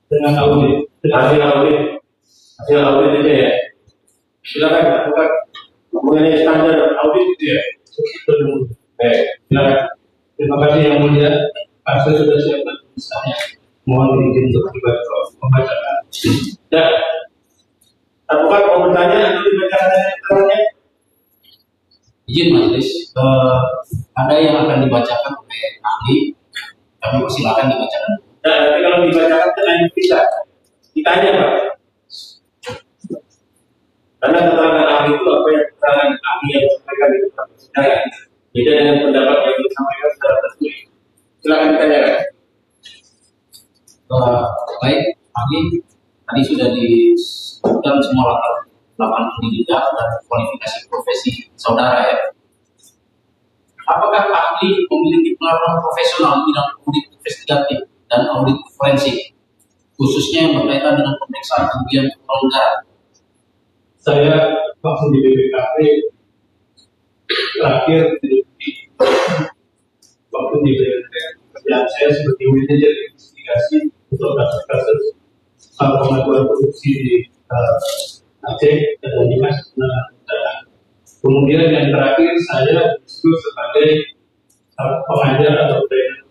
dengan audit, hasil audit itu ya. Silakan bukan mengenai standar audit itu ya. Baik, silakan. Terima kasih yang mulia. Pak saya sudah siapkan misalnya. Mohon izin untuk membacakan. Ya, apakah mau bertanya atau dibacakan? Izin majelis, ada yang akan dibacakan oleh ahli, kami persilakan dibacakan. Nah, tapi kalau dibacakan kan lain bisa. Tidak ditanya Pak. Karena keterangan ahli itu apa yang keterangan ahli yang disampaikan di depan persidangan. Beda dengan pendapat yang disampaikan secara tertulis. Silakan ditanyakan. Baik, ahli tadi sudah disebutkan semua latar belakang pendidikan dan kualifikasi profesi saudara ya. Apakah ahli memiliki pengalaman profesional di bidang audit investigatif dan audit forensik, khususnya yang berkaitan dengan pemeriksaan kerugian keuangan negara? Saya langsung di BPKP terakhir waktu di kerjaan saya sebagai manajer investigasi untuk kasus-kasus pengaduan korupsi di Aceh dan Dimas. Kemudian yang terakhir saya disebut sebagai pengajar atau trainer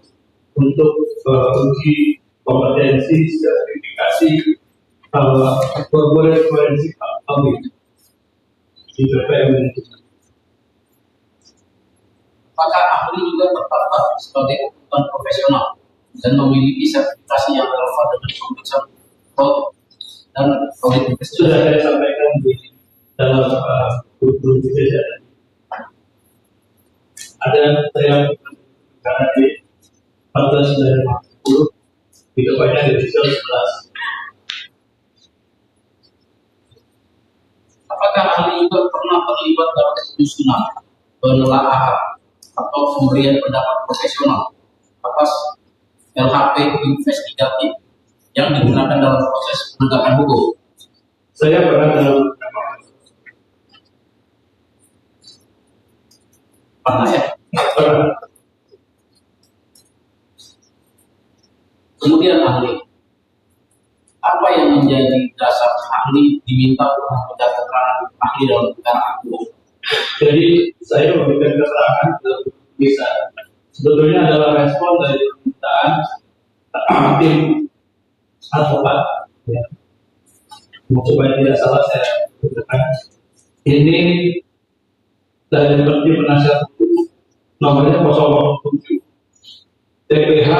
untuk uji kompetensi sertifikasi corporate forensik audit di BPM. Apakah ahli juga tercatat sebagai akuntan profesional dan memiliki sertifikasi yang relevan dengan pemeriksaan dan audit investigasi? Sudah saya sampaikan di dalam kurikulum saya. Ada saya karena di 14 dari 10 di depannya ada 11. Apakah ahli juga pernah terlibat dalam penyusunan, penelaahan, atau pemberian pendapat profesional atas LHP investigatif yang digunakan dalam proses penegakan hukum? Saya pernah dalam Pernah ya? pernah. Kemudian ahli, apa yang menjadi dasar ahli diminta untuk memberikan keterangan ahli dalam perkara hukum? Jadi saya memberikan keterangan bisa sebetulnya adalah respon dari permintaan tim advokat. Ya. Supaya tidak salah saya katakan ini dari tim penasihat hukum nomornya 007 TPH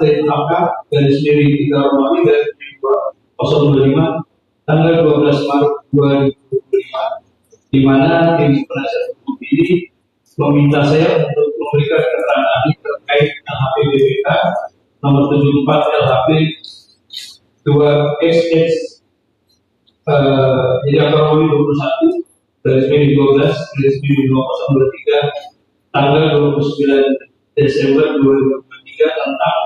THK garis miring 3 Romawi garis miring 025 tanggal 12 Maret 2025, di mana tim penasihat hukum ini meminta saya untuk memberikan keterangan ahli terkait LHP BPK nomor 74 LHP 2XX jadi Romawi 21 garis miring 12 garis miring 2023 tanggal 29 Desember 2023 tentang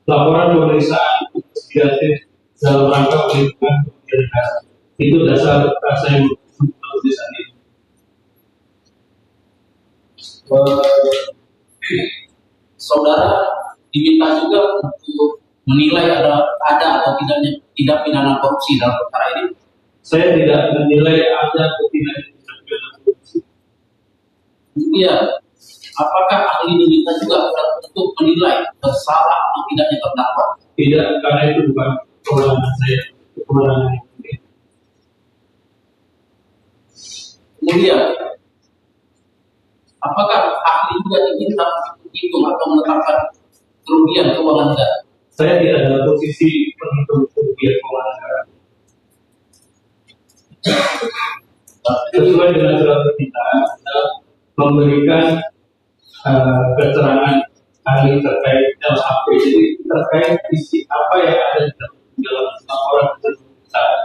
laporan pemeriksaan investigatif dalam rangka perlindungan pekerjaan. Itu dasar saya tulisan ini. Saudara diminta juga untuk menilai ada atau tidaknya tidak pidana korupsi dalam perkara ini. Saya tidak menilai ada atau tidaknya pidana korupsi. Iya, apakah ahli diminta juga untuk menilai bersalah atau tidaknya terdakwa? Tidak, karena itu bukan kewenangan saya, kewenangan yang penting. Kemudian, apakah ahli juga diminta untuk menghitung atau menetapkan kerugian keuangan negara? Saya tidak dalam posisi penghitung kerugian keuangan negara. Sesuai dengan surat permintaan, memberikan keterangan ahli terkait LHP, jadi terkait isi apa yang ada di dalam laporan pemeriksaan.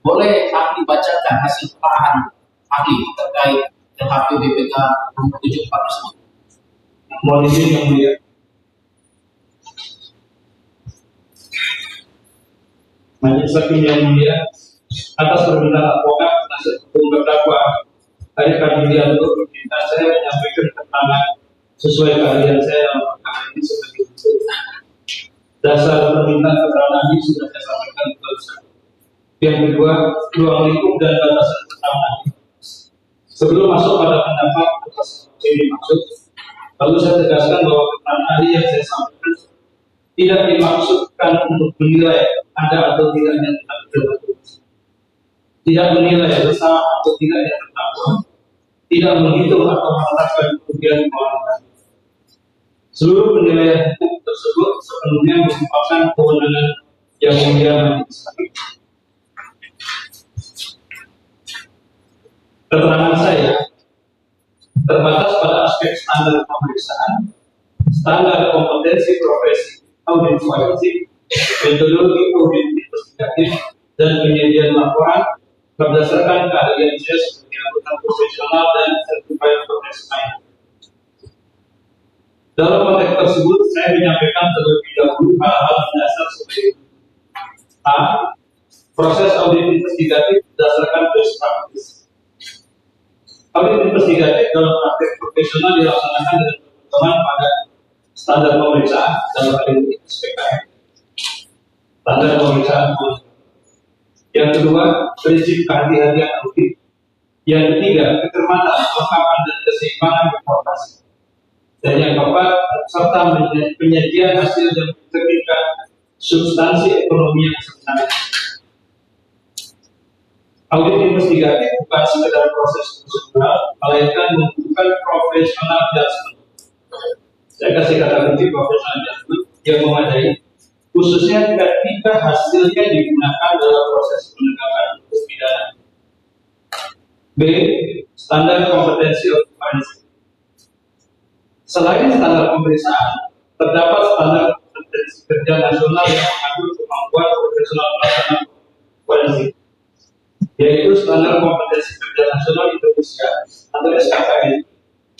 Boleh ahli bacakan hasil pelahan ahli terkait LHP BPK nomor 74 tersebut? Mohon izin yang mulia. Majelis Hakim yang mulia, atas permintaan advokat penasihat hukum terdakwa Arif Hadidianto, meminta saya menyampaikan keterangan sesuai keahlian saya dalam perkara ini sebagai berikut. Dasar permintaan keterangan ini sudah saya sampaikan barusan. Yang kedua, ruang lingkup dan batasan keterangan. Sebelum masuk pada pendapat atas ini maksud, lalu saya tegaskan bahwa keterangan ahli yang saya sampaikan tidak dimaksudkan untuk menilai ada atau tidaknya tentang korupsi, tidak menilai bersalah atau tidaknya terdakwa, tidak menghitung atau menetapkan kerugian keuangan. Seluruh penilaian hukum tersebut sepenuhnya merupakan kewenangan Yang mulia majelis hakim, keterangan saya terbatas pada aspek standar pemeriksaan, standar kompetensi profesi audit forensik, metodologi audit investigatif, dan penyediaan laporan berdasarkan keahlian saya sebagai anggota profesional dan certified professional. Dalam konteks tersebut, saya menyampaikan terlebih dahulu hal-hal dasar sebagai A. Proses audit investigatif berdasarkan best practice. Audit investigatif dalam praktek profesional dilaksanakan dengan berpedoman pada standar pemeriksaan dalam hal ini SPKM. Standar pemeriksaan. Yang kedua, prinsip kehati-hatian audit. Yang ketiga, kecermatan, kelengkapan dan keseimbangan informasi. Dan yang keempat, serta penyajian hasil yang mencerminkan substansi ekonomi yang sebenarnya. Audit investigatif bukan sekedar proses prosedural, melainkan membutuhkan profesional judgment. Saya kasih kata kunci profesional judgment yang memadai, khususnya ketika hasilnya digunakan dalam proses penegakan hukum pidana. B. Standar kompetensi of forensik. Selain standar pemeriksaan, terdapat standar kompetensi kerja nasional yang mengandung kemampuan profesional pelaksana forensik, yaitu standar kompetensi kerja nasional Indonesia atau SKKN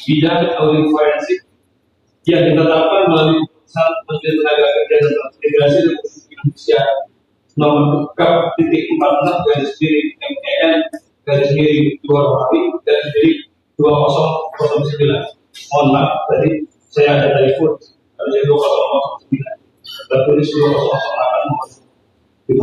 bidang audit forensik yang ditetapkan melalui keputusan Menteri Tenaga Kerja dan Transmigrasi Republik Indonesia nomor K.MEN/2 Mohon maaf, tadi saya ada telepon, harusnya 2009, tertulis 2008.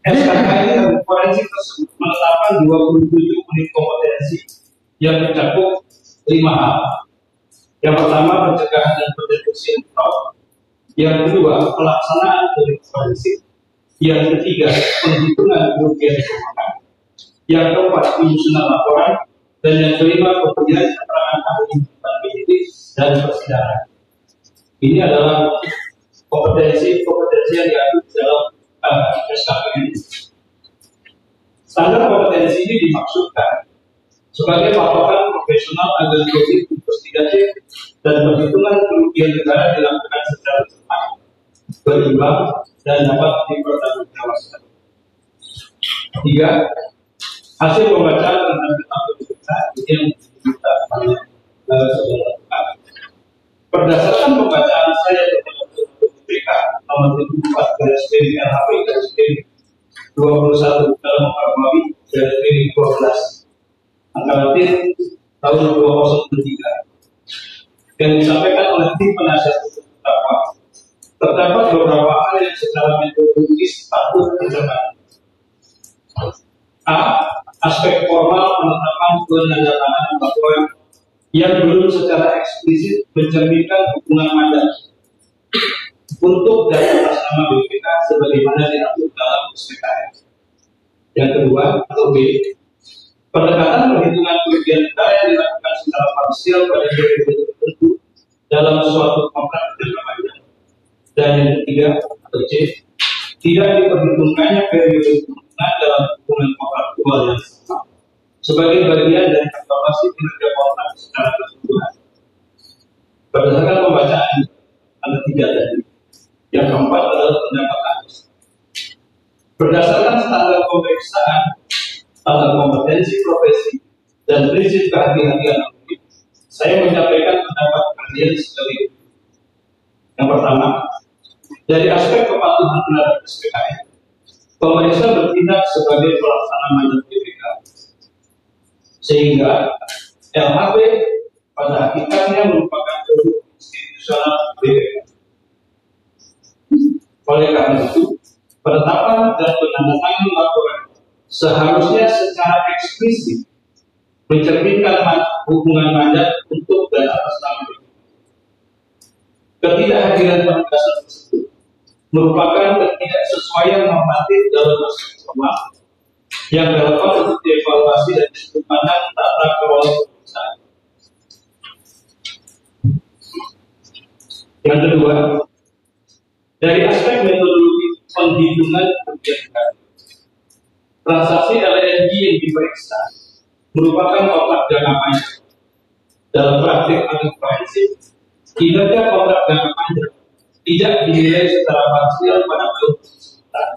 SKKN dan forensik tersebut menetapkan 27 unit kompetensi yang mencakup 5 hal. Yang pertama, pencegahan dan pendeteksi fraud. Yang kedua, pelaksanaan audit forensik. Yang ketiga, penghitungan kerugian keuangan. Yang keempat, penyusunan laporan. Dan yang kelima, pemberian keterangan ahli penyidik dan persidangan. Ini adalah kompetensi yang diatur dalam SKKN. Standar kompetensi ini dimaksudkan sebagai patokan profesional agar audit investigatif dan perhitungan kerugian negara dilakukan secara cepat, berimbang, dan dapat dipertanggungjawabkan. 3. Hasil pembacaan tentang kitab pemeriksaan yang kita berdasarkan pembacaan saya terhadap BPK nomor 74/LHP/21 dalam Februari 2012 angka Latin tahun 2003 yang disampaikan oleh tim penasihat hukum terdakwa, terdapat beberapa hal yang secara metodologis patut dicermati. A. Aspek formal penetapan penandatanganan laporan yang belum secara eksplisit mencerminkan hubungan mandat untuk dan atas nama BPK sebagaimana diatur dalam SPKM. Yang kedua, atau B, pendekatan perhitungan kerugian negara yang dilakukan secara parsial pada periode tertentu dalam suatu kontrak jangka panjang. Dan yang ketiga, atau C, tidak diperhitungkannya periode hubungan dalam hubungan kontraktual yang sama sebagai bagian dari evaluasi kinerja kontrak secara keseluruhan. Berdasarkan pembacaan ada 3 tadi. Yang keempat adalah pendapat Anies. Berdasarkan standar pemeriksaan, standar kompetensi profesi, dan prinsip kehati-hatian audit, saya menyampaikan pendapat kalian sebagai yang pertama, dari aspek kepatuhan terhadap SPKM, pemeriksa bertindak sebagai pelaksana mandat BPK, sehingga LHP pada hakikatnya merupakan produk institusional BPK. Oleh karena itu, penetapan dan penandatanganan laporan seharusnya secara eksplisit mencerminkan hubungan mandat untuk dan atas nama BPK. Ketidakhadiran penegasan tersebut merupakan ketidaksesuaian normatif dalam aspek formal yang relevan untuk dievaluasi dan disebut pandang tata kelola pemeriksaan. Yang kedua, dari kerugian negara. Transaksi LNG yang diperiksa merupakan kontrak jangka panjang. Dalam praktik audit forensik, kinerja kontrak jangka panjang tidak dinilai secara parsial pada periode sebentar,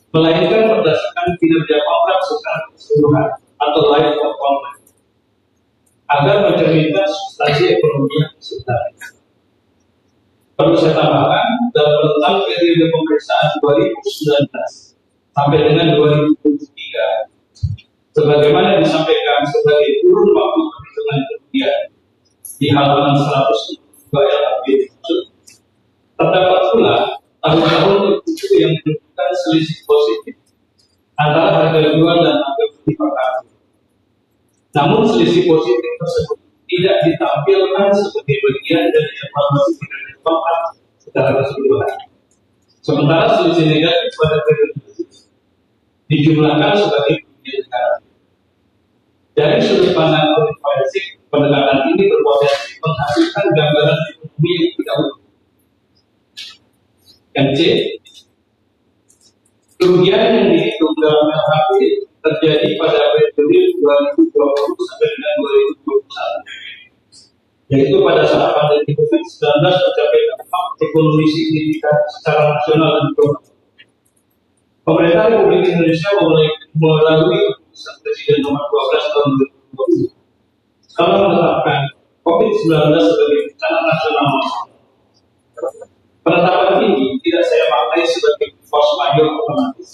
melainkan berdasarkan kinerja kontrak secara keseluruhan atau life of contract, agar mencerminkan substansi ekonomi yang sebentar. Perlu saya tambahkan, dalam rentang periode pemeriksaan 2019 sampai dengan 2023, sebagaimana disampaikan sebagai kurun waktu perhitungan kerugian di halaman 102 LHP, terdapat pula tahun-tahun tertentu yang menunjukkan selisih positif antara harga jual dan harga beli per tahun. Namun selisih positif tersebut tidak ditampilkan sebagai bagian dari evaluasi kinerja kontrak secara keseluruhan. Sementara selisih negatif pada periode dijumlahkan sebagai kerugian negara. Dari sudut pandang audit forensik, pendekatan ini berpotensi menghasilkan gambaran ekonomi yang tidak utuh. MC, kerugian yang dihitung dalam LHP terjadi pada periode 2020 sampai dengan 2021, yaitu pada saat pandemi COVID-19 mencapai dampak ekonomi signifikan secara nasional dan global. Pemerintah Republik Indonesia melalui Keputusan Presiden Nomor 12 Tahun 2020 telah menetapkan COVID-19 sebagai bencana nasional. Penetapan ini tidak saya maknai sebagai force majeure otomatis,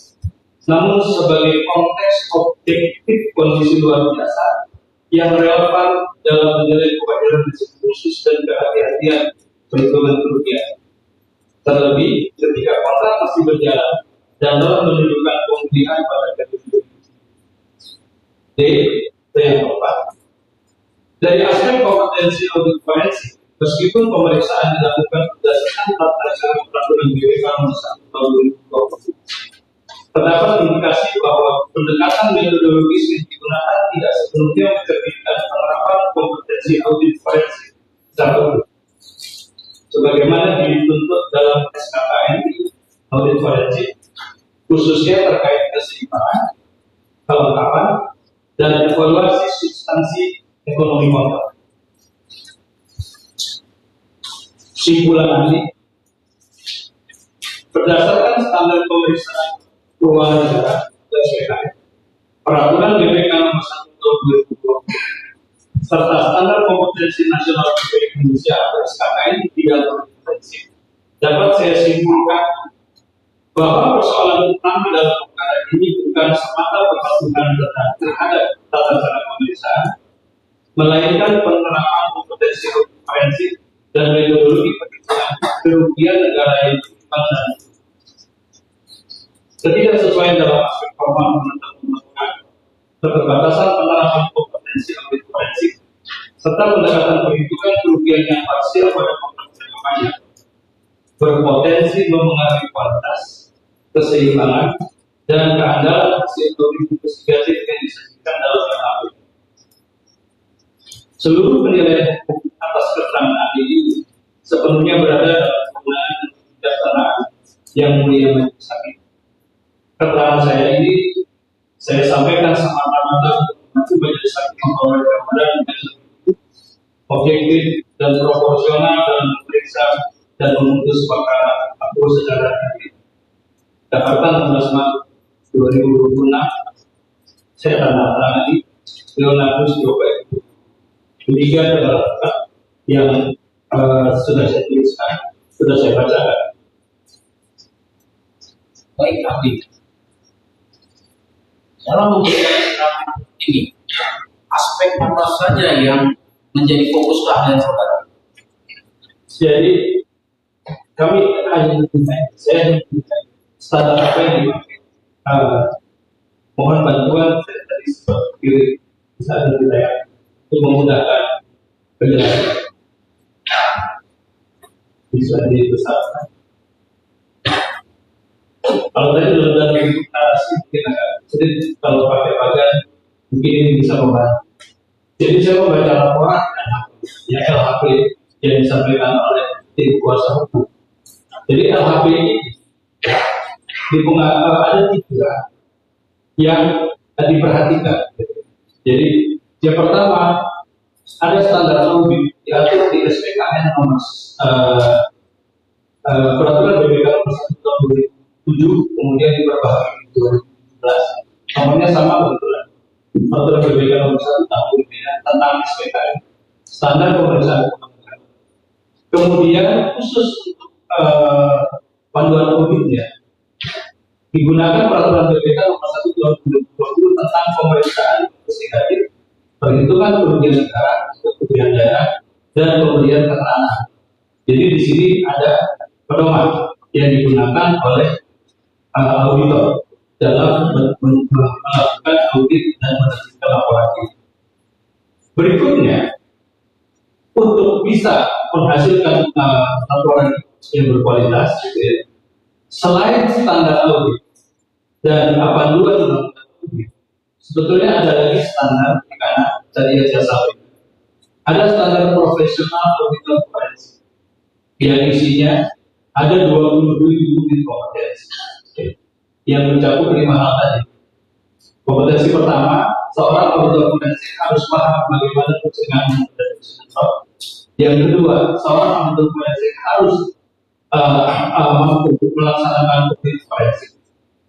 namun sebagai konteks objektif kondisi luar biasa yang relevan dalam menilai kewajaran risiko khusus dan kehati-hatian perhitungan kerugian. Terlebih ketika kontrak masih berjalan dan telah menunjukkan pemulihan pada periode. D. Yang keempat, dari aspek kompetensi audit forensik, meskipun pemeriksaan dilakukan berdasarkan tata cara peraturan BPK Nomor 1 Tahun 2020, terdapat indikasi bahwa pendekatan metodologis yang digunakan tidak sepenuhnya mencerminkan penerapan kompetensi audit forensik secara utuh, sebagaimana dituntut dalam SKKN audit forensik, khususnya terkait keseimbangan, kelengkapan, dan evaluasi substansi ekonomi kontrak. Simpulan ahli, berdasarkan standar pemeriksaan keuangan negara (SPKN), peraturan BPK Nomor 1 Tahun 2020, serta standar kompetensi nasional Republik Indonesia atau SKKN di bidang audit forensik, dapat saya simpulkan bahwa persoalan utama dalam perkara ini bukan semata berpatuhan terhadap tata cara pemeriksaan, melainkan penerapan kompetensi audit forensik dan metodologi perhitungan kerugian negara yang dikembangkan. Ketidaksesuaian dalam aspek formal menentukan keterbatasan penerapan kompetensi audit forensik serta pendekatan perhitungan kerugian yang parsial pada kontrak jangka panjang berpotensi memengaruhi kualitas, keseimbangan, dan keandalan hasil audit investigatif yang disajikan dalam LHP. Seluruh penilaian hukum atas keterangan ahli ini sepenuhnya berada dalam kewenangan dan kebijaksanaan yang mulia majelis hakim. Keterangan saya ini saya sampaikan semata-mata untuk membantu majelis hakim memperoleh gambaran yang objektif dan proporsional dalam memeriksa dan memutus perkara aku secara adil. Jakarta 16 Maret 2026, saya tandatangani Leonardus Yoga. Ketiga adalah yang sudah saya tuliskan, sudah saya bacakan. Baik, ahli. Dalam memberikan ini, aspek apa saja yang menjadi fokus keahlian saudara? Jadi kami hanya saya standar apa yang dipakai. Mohon bantuan saya tadi seperti saat saya untuk memudahkan penjelasan. Bisa dibesarkan. Kalau tadi dalam narasi mungkin agak sulit, kalau pakai pagar mungkin ini bisa membantu. Jadi saya membaca laporan ya LHP yang disampaikan oleh tim kuasa hukum. Jadi LHP ini ada 3 yang diperhatikan. Jadi yang pertama ada standar audit diatur di SPKN nomor peraturan BPK nomor 1 tahun 2007, kemudian diperbaharui 2017. Nomornya sama kebetulan. Peraturan BPK nomor 1 tahun 2007 tentang SPKN, standar pemeriksaan keuangan negara. Kemudian khusus untuk panduan auditnya digunakan peraturan BPK nomor 1 tahun 2020 tentang pemeriksaan investigatif, perhitungan kerugian negara, kerugian daerah, dan pemberian keterangan. Jadi di sini ada pedoman yang digunakan oleh auditor dalam melakukan audit dan menerbitkan laporan ini. Berikutnya, untuk bisa menghasilkan laporan yang berkualitas, selain standar audit dan panduan undang-undang audit, sebetulnya ada lagi standar karena tadi saya sampaikan. Ada standar profesional auditor forensik yang isinya ada 22 unit kompetensi yang mencakup 5 hal tadi. Kompetensi pertama, seorang auditor forensik harus paham bagaimana pencegahan dan pencegahan. Yang kedua, seorang auditor forensik harus mampu melaksanakan audit forensik.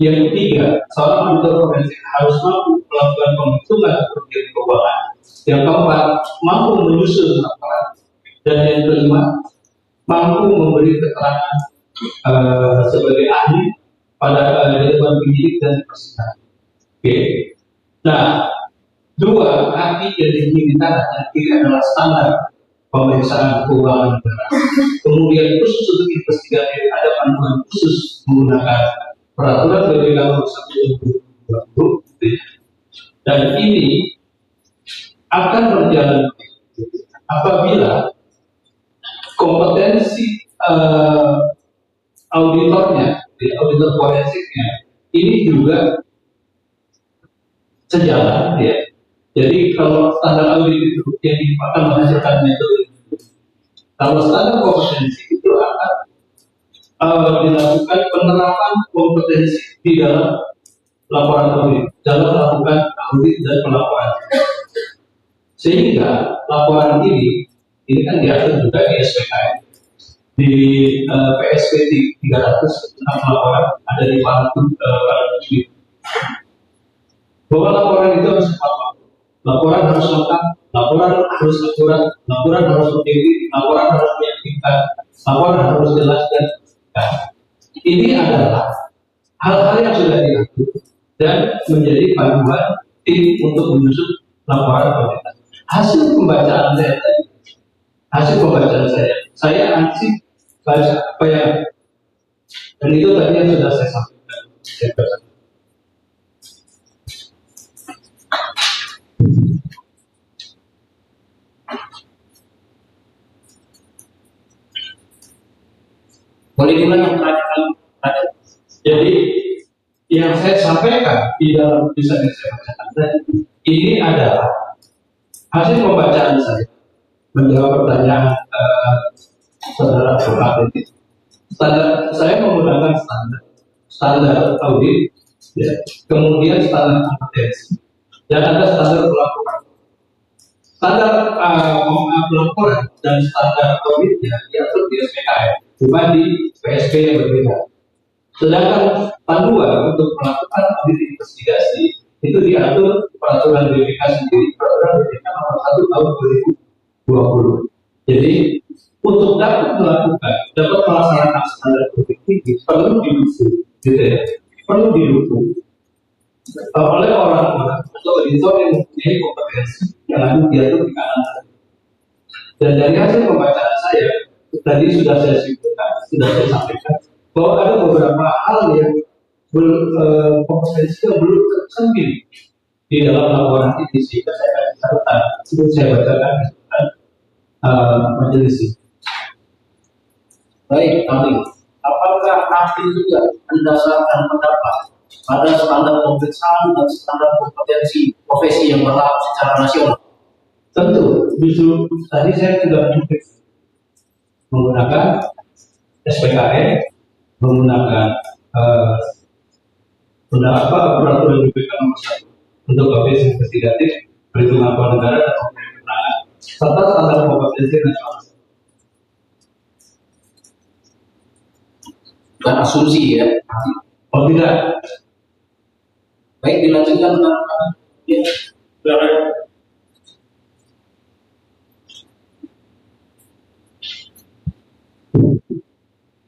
Yang ketiga, seorang auditor forensik harus mampu melakukan penghitungan kerugian keuangan. Yang keempat, mampu menyusun laporan. Dan yang kelima, mampu memberi keterangan sebagai ahli pada dewan penyidik dan persidangan. Oke. Nah, 2 kaki yang diminta yang kiri adalah standar pemeriksaan keuangan negara. Kemudian khusus untuk investigatif ada panduan khusus menggunakan peraturan BPK nomor 1 2020. Dan ini akan berjalan apabila kompetensi auditornya, auditor forensiknya ini juga sejalan, ya. Jadi kalau standar audit itu yang akan menghasilkan metode, kalau standar kompetensi itu akan dilakukan penerapan kompetensi di dalam laporan audit, dalam melakukan audit dan pelaporan. Sehingga laporan ini kan diatur juga di SPKN, di PSP 300 tentang laporan ada di Pantu bahwa laporan itu harus tepat waktu, laporan harus lengkap, laporan harus akurat, laporan harus objektif, laporan harus meyakinkan, laporan harus jelas dan ini adalah hal-hal yang sudah diatur dan menjadi panduan tim untuk menyusun laporan kualitas. Hasil pembacaan saya ansih baca apa ya, dan itu tadi yang sudah saya sampaikan. Boleh diulang yang terakhir. Jadi yang saya sampaikan di dalam tulisan yang saya bacakan tadi ini adalah hasil pembacaan saya menjawab pertanyaan saudara advokat ini. Standar saya menggunakan standar audit, ya, kemudian standar kompetensi, dan ada standar pelaporan. Standar pelaporan dan standar auditnya diatur di SPKN, bukan di PSP yang berbeda. Sedangkan panduan untuk melakukan audit investigasi itu diatur peraturan BPK sendiri, peraturan BPK nomor 1 tahun 2020. Jadi untuk dapat melaksanakan standar audit ini perlu didukung, gitu ya, perlu didukung oleh orang-orang atau auditor yang mempunyai kompetensi yang ada diatur di kanan. Dan dari hasil pembacaan saya tadi sudah saya simpulkan, sudah saya sampaikan bahwa ada beberapa hal yang kompetensi yang belum tercermin di dalam laporan ini, sehingga saya kasih catatan sebelum saya bacakan majelis ini. Baik, kami. Apakah nanti juga mendasarkan pendapat pada standar pemeriksaan dan standar kompetensi profesi yang berlaku secara nasional? Tentu, justru tadi saya sudah menyebut menggunakan SPKN, menggunakan Tentang apa peraturan BPK nomor 1 untuk office investigatif, perhitungan keuangan negara dan kewenangan serta standar kompetensi nasional. Bukan asumsi ya. Oh tidak, Baik, dilanjutkan Pak. Ya. silakan.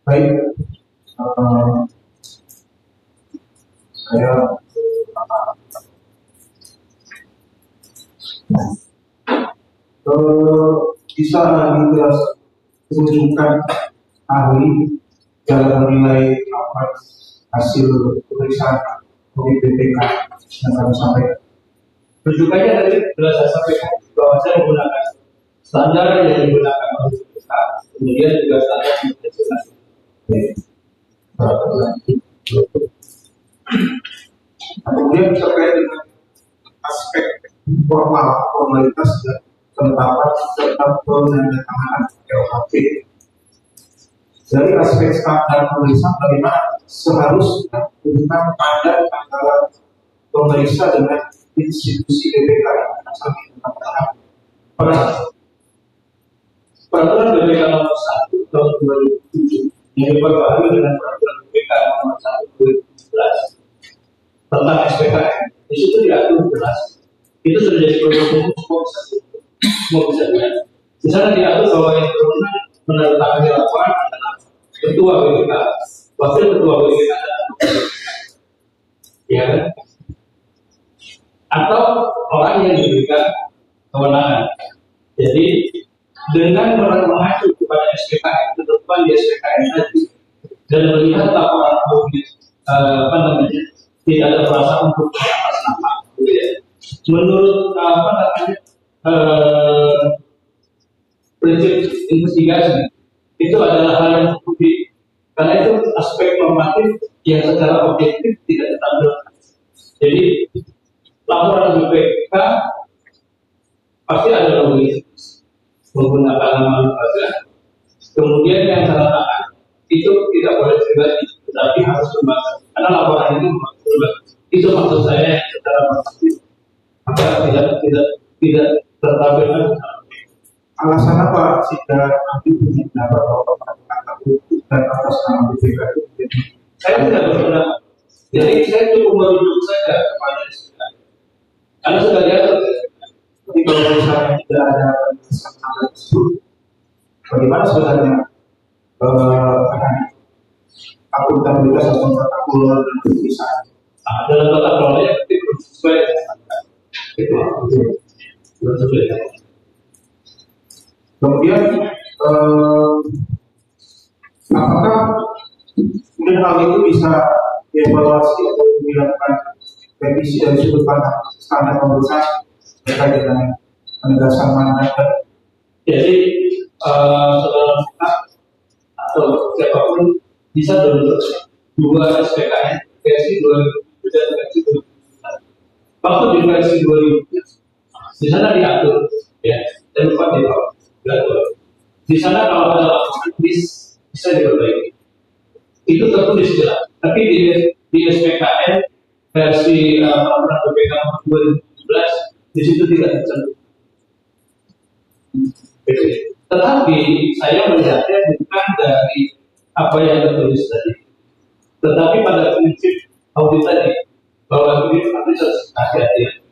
Baik, saya bisa dijelas menunjukkan ahli dalam menilai apa hasil pemeriksaan oleh BPK yang kami sampaikan. Rujukannya tadi sudah saya sampaikan bahwa saya menggunakan standar yang digunakan oleh BPK, kemudian juga standar internasional. Kemudian terkait dengan aspek formalitas dan penetapan serta penandatanganan LHP. Dari aspek standar pemeriksaan bagaimana seharusnya hubungan padat antara pemeriksa dengan institusi BPK yang akan saling menetapkan Peraturan BPK nomor 1 tahun 2007 yang diperbarui dengan peraturan BPK nomor 1 2011 tentang SPKM. Di situ diatur jelas. Itu sudah jadi produk umum, semua bisa dilihat. Di sana diatur bahwa yang berwenang menandatangani laporan adalah ketua BPK, wakil ketua BPK, ya kan? Atau orang yang diberikan kewenangan. Jadi dengan mengacu kepada SPKM, ketentuan di SPKM tadi, dan melihat laporan audit tidak ada perasaan untuk atas nama, gitu ya. Menurut prinsip investigasi itu adalah hal yang publik, karena itu aspek normatif yang secara objektif tidak ditampilkan. Jadi laporan BPK pasti ada logistik menggunakan nama lembaga, kemudian yang tanda tangan itu tidak boleh pribadi, tetapi harus lembaga, karena laporan itu lembaga. Itu maksud saya secara normatif, maka tidak tertampilkan. Alasan apa jika nanti punya pendapat bahwa kata hukum dan atas nama BPK itu? Saya tidak berpendapat. Jadi saya cukup merujuk saja kepada SPK. Karena sudah diatur. Jadi kalau misalnya tidak ada penjelasan tersebut, bagaimana sebenarnya akuntabilitas atau tata kelola dan perusahaan? Dalam tata kelolanya itu sesuai dengan itu. Sesuai. Kemudian apakah kemudian hal itu bisa dievaluasi atau dilakukan revisi dari sudut pandang standar pemeriksaan terkait dengan penegasan mandat? Jadi saudara kita atau siapapun bisa download dua SPKN versi 2000 dan versi 2000. Waktu di versi 2000 di sana diatur, ya, dan lupa diatur. Di sana kalau ada laporan bisa diperbaiki. Itu tertulis jelas. Tapi di SPKN versi peraturan BPK nomor 2017 di situ tidak tercantum. Tetapi saya melihatnya bukan dari apa yang tertulis tadi, tetapi pada prinsip audit tadi bahwa ini harus hati-hati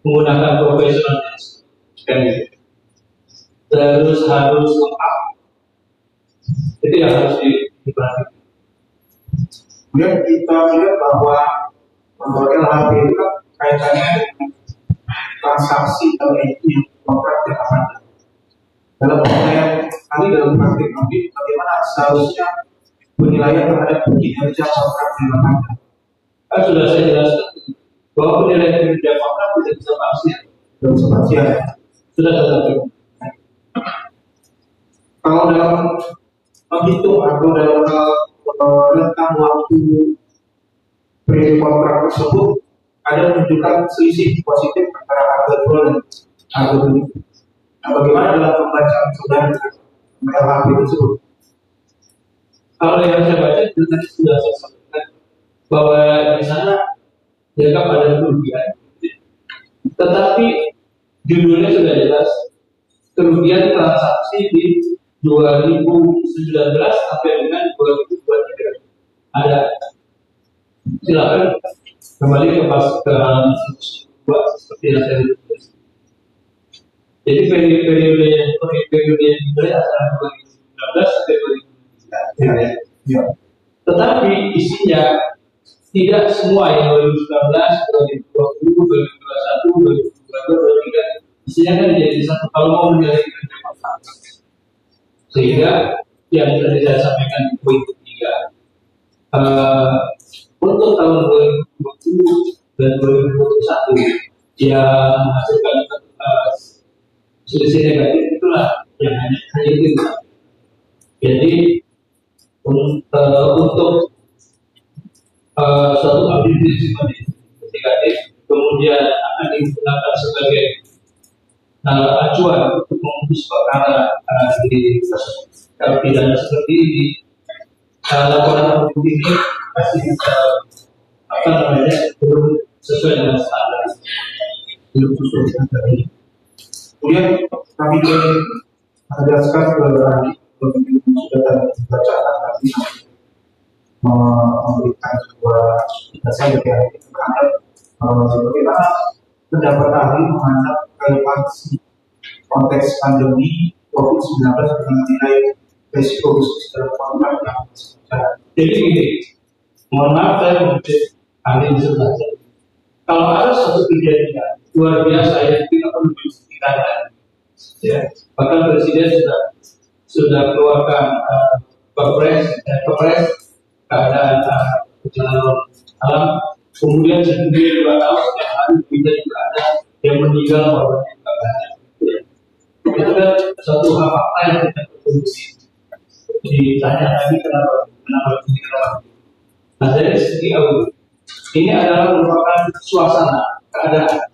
menggunakan profesionalitas, kan gitu. Terus harus lengkap. Itu yang harus diperhatikan. Kemudian kita melihat bahwa LHP itu kan kaitannya dengan transaksi atau yang kontrak yang akan dalam penilaian kami dalam praktik audit bagaimana seharusnya penilaian terhadap kinerja kontrak yang akan Kan sudah saya jelaskan bahwa penilaian kinerja kontrak tidak bisa parsial. dalam sebagian. Sudah saya sampaikan. Kalau dalam menghitung atau dalam rentang waktu periode kontrak tersebut ada menunjukkan selisih positif antara harga jual dan harga beli. Nah, bagaimana dalam pembacaan saudara dengan LHP tersebut? Kalau yang saya baca itu tadi sudah saya sampaikan bahwa di sana dianggap ada kerugian, tetapi judulnya sudah jelas, kerugian transaksi di 2019 sampai dengan 2023. Ada, silakan kembali ke halaman 102 seperti yang saya tulis. Jadi periode yang dimulai antara 2019 sampai 2023. Ya. Tetapi isinya tidak semua yang 2019, 2020, 2021, 2022, 2023 isinya kan jadi satu kalau mau menjalani kerja pasar. Sehingga yang tadi saya sampaikan di poin ketiga, untuk tahun 2020 dan 2021 yang menghasilkan selisih negatif itulah yang hanya itu. Jadi untuk suatu aktivitas negatif kemudian akan digunakan sebagai acuan untuk memutus perkara di pidana seperti ini. Laporan hukum ini pasti belum sesuai dengan standar, belum sesuai standar ini. Kemudian kami ingin menegaskan ke ahli sudah dibacakan tadi memberikan sebuah dasar dari bagaimana pendapat ahli menghadap relevansi konteks pandemi COVID-19 dengan nilai risiko bisnis dalam kontrak yang besar. Jadi ini, mohon maaf saya mengutip ahli di sebelah saya. Kalau ada suatu kejadian luar biasa yang kita perlu diskusikan, ya, bahkan Presiden sudah keluarkan kepres keadaan bencana alam, kemudian sendiri 2 tahun setiap hari kita juga ada yang meninggal korbannya juga banyak. Itu kan suatu hal fakta yang kita perlu ditanya lagi kenapa. Nah dari segi awal ini adalah merupakan suasana keadaan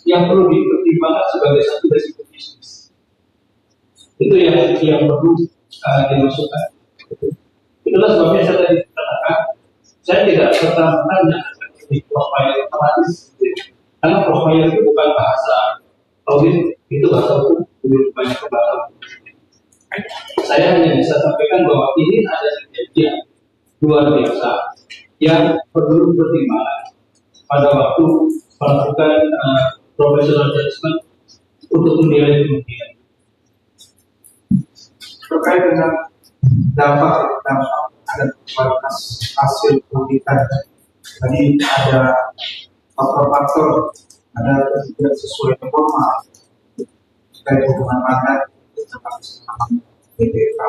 yang perlu dipertimbangkan sebagai satu risiko bisnis. Itu yang perlu dimasukkan. Itulah sebabnya saya tadi katakan saya tidak serta-merta di profile otomatis, karena profile itu bukan bahasa audit, itu bahasa hukum, belum banyak bahasa. Saya hanya bisa sampaikan bahwa ini ada kejadian luar biasa yang perlu pertimbangan pada waktu melakukan professional judgment untuk menilai kerugian. Terkait dengan dampak ada kualitas hasil auditan. Tadi ada faktor-faktor, ada tidak sesuai norma terkait hubungan mandat dengan BPK,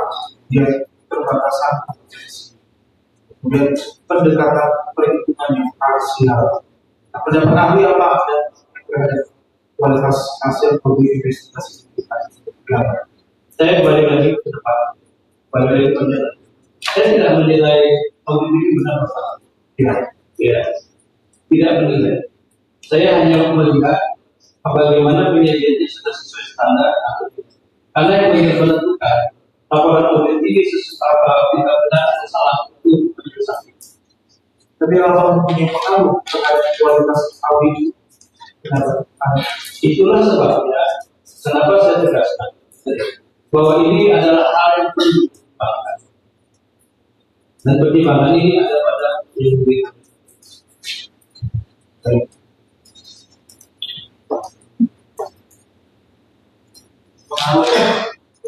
dia terbatasan, kemudian pendekatan perhitungan yang parsial. Nah, pendapat ahli apa ada terhadap kualitas hasil produk investasi kita? Saya kembali lagi ke depan, kembali lagi ke penjelasan. Saya tidak menilai audit ini benar atau salah. Tidak menilai. Saya hanya melihat bagaimana penyajiannya sudah sesuai standar. Karena yang ingin menentukan laporan audit ini benar atau salah itu penjelasan. Tapi kalau punya pengaruh terhadap kualitas audit, itulah sebabnya kenapa saya tegaskan bahwa ini adalah hal yang perlu dipertimbangkan. Dan pertimbangan ini ada pada yang berikut.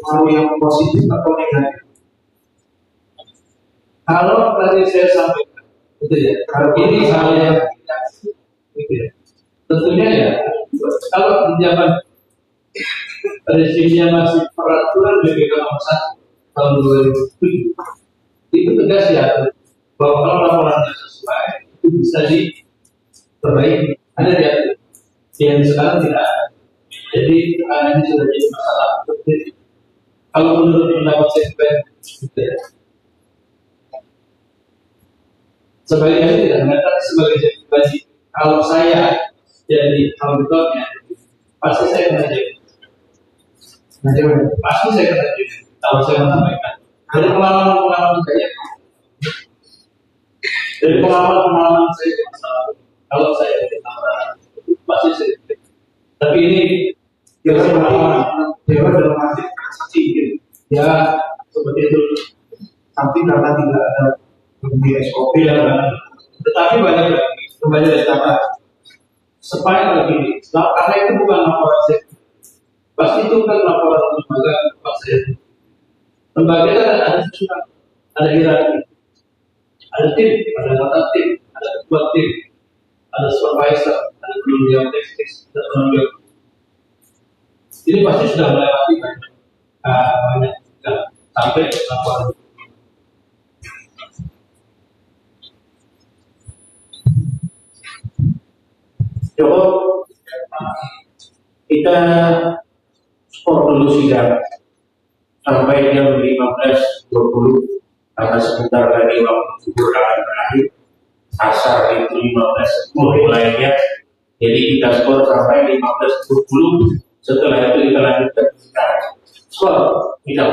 Pengaruh yang positif atau negatif? Kalau tadi saya sampaikan, gitu ya. Ini hal yang gitu ya. Tentunya ya, kalau di zaman rezimnya masih peraturan BPK nomor 1 tahun 2007, itu tegas ya bahwa kalau laporannya sesuai itu bisa diperbaiki. Ada diatur. Yang sekarang tidak ada. Jadi ini sudah jadi masalah. Kalau menurut pendapat saya gitu ya. Sebaliknya tidak mengatakan sebagai pribadi. Kalau saya jadi auditornya, pasti saya kena jadi. Pasti saya kena jadi. Kalau saya menyampaikan. Ada pengalaman saya. Dari pengalaman saya di masa lalu, kalau saya ditambah pasti saya. Tapi ini Ya pengalaman dewa dalam arti transaksi gitu. ya seperti itu. Tapi karena tidak ada bukti SOP Tidak ada. Tetapi banyak lagi kembali dari kata supaya begini. Karena itu bukan laporan saya. Pasti itu kan laporan lembaga pas saya. Lembaga kan ada susunan, ada hierarki, ada tim, ada anggota tim, ada ketua tim, ada supervisor, ada penanggung jawab teknis, ada penanggung jawab. Ini pasti sudah melewati banyak sampai laporan. Cukup kita skor dulu sidang sampai jam 15.20 karena sebentar lagi waktu subuh akan berakhir, asar itu 15.10 mulainya, jadi kita skor sampai 15.20, setelah itu kita lanjutkan skor kita.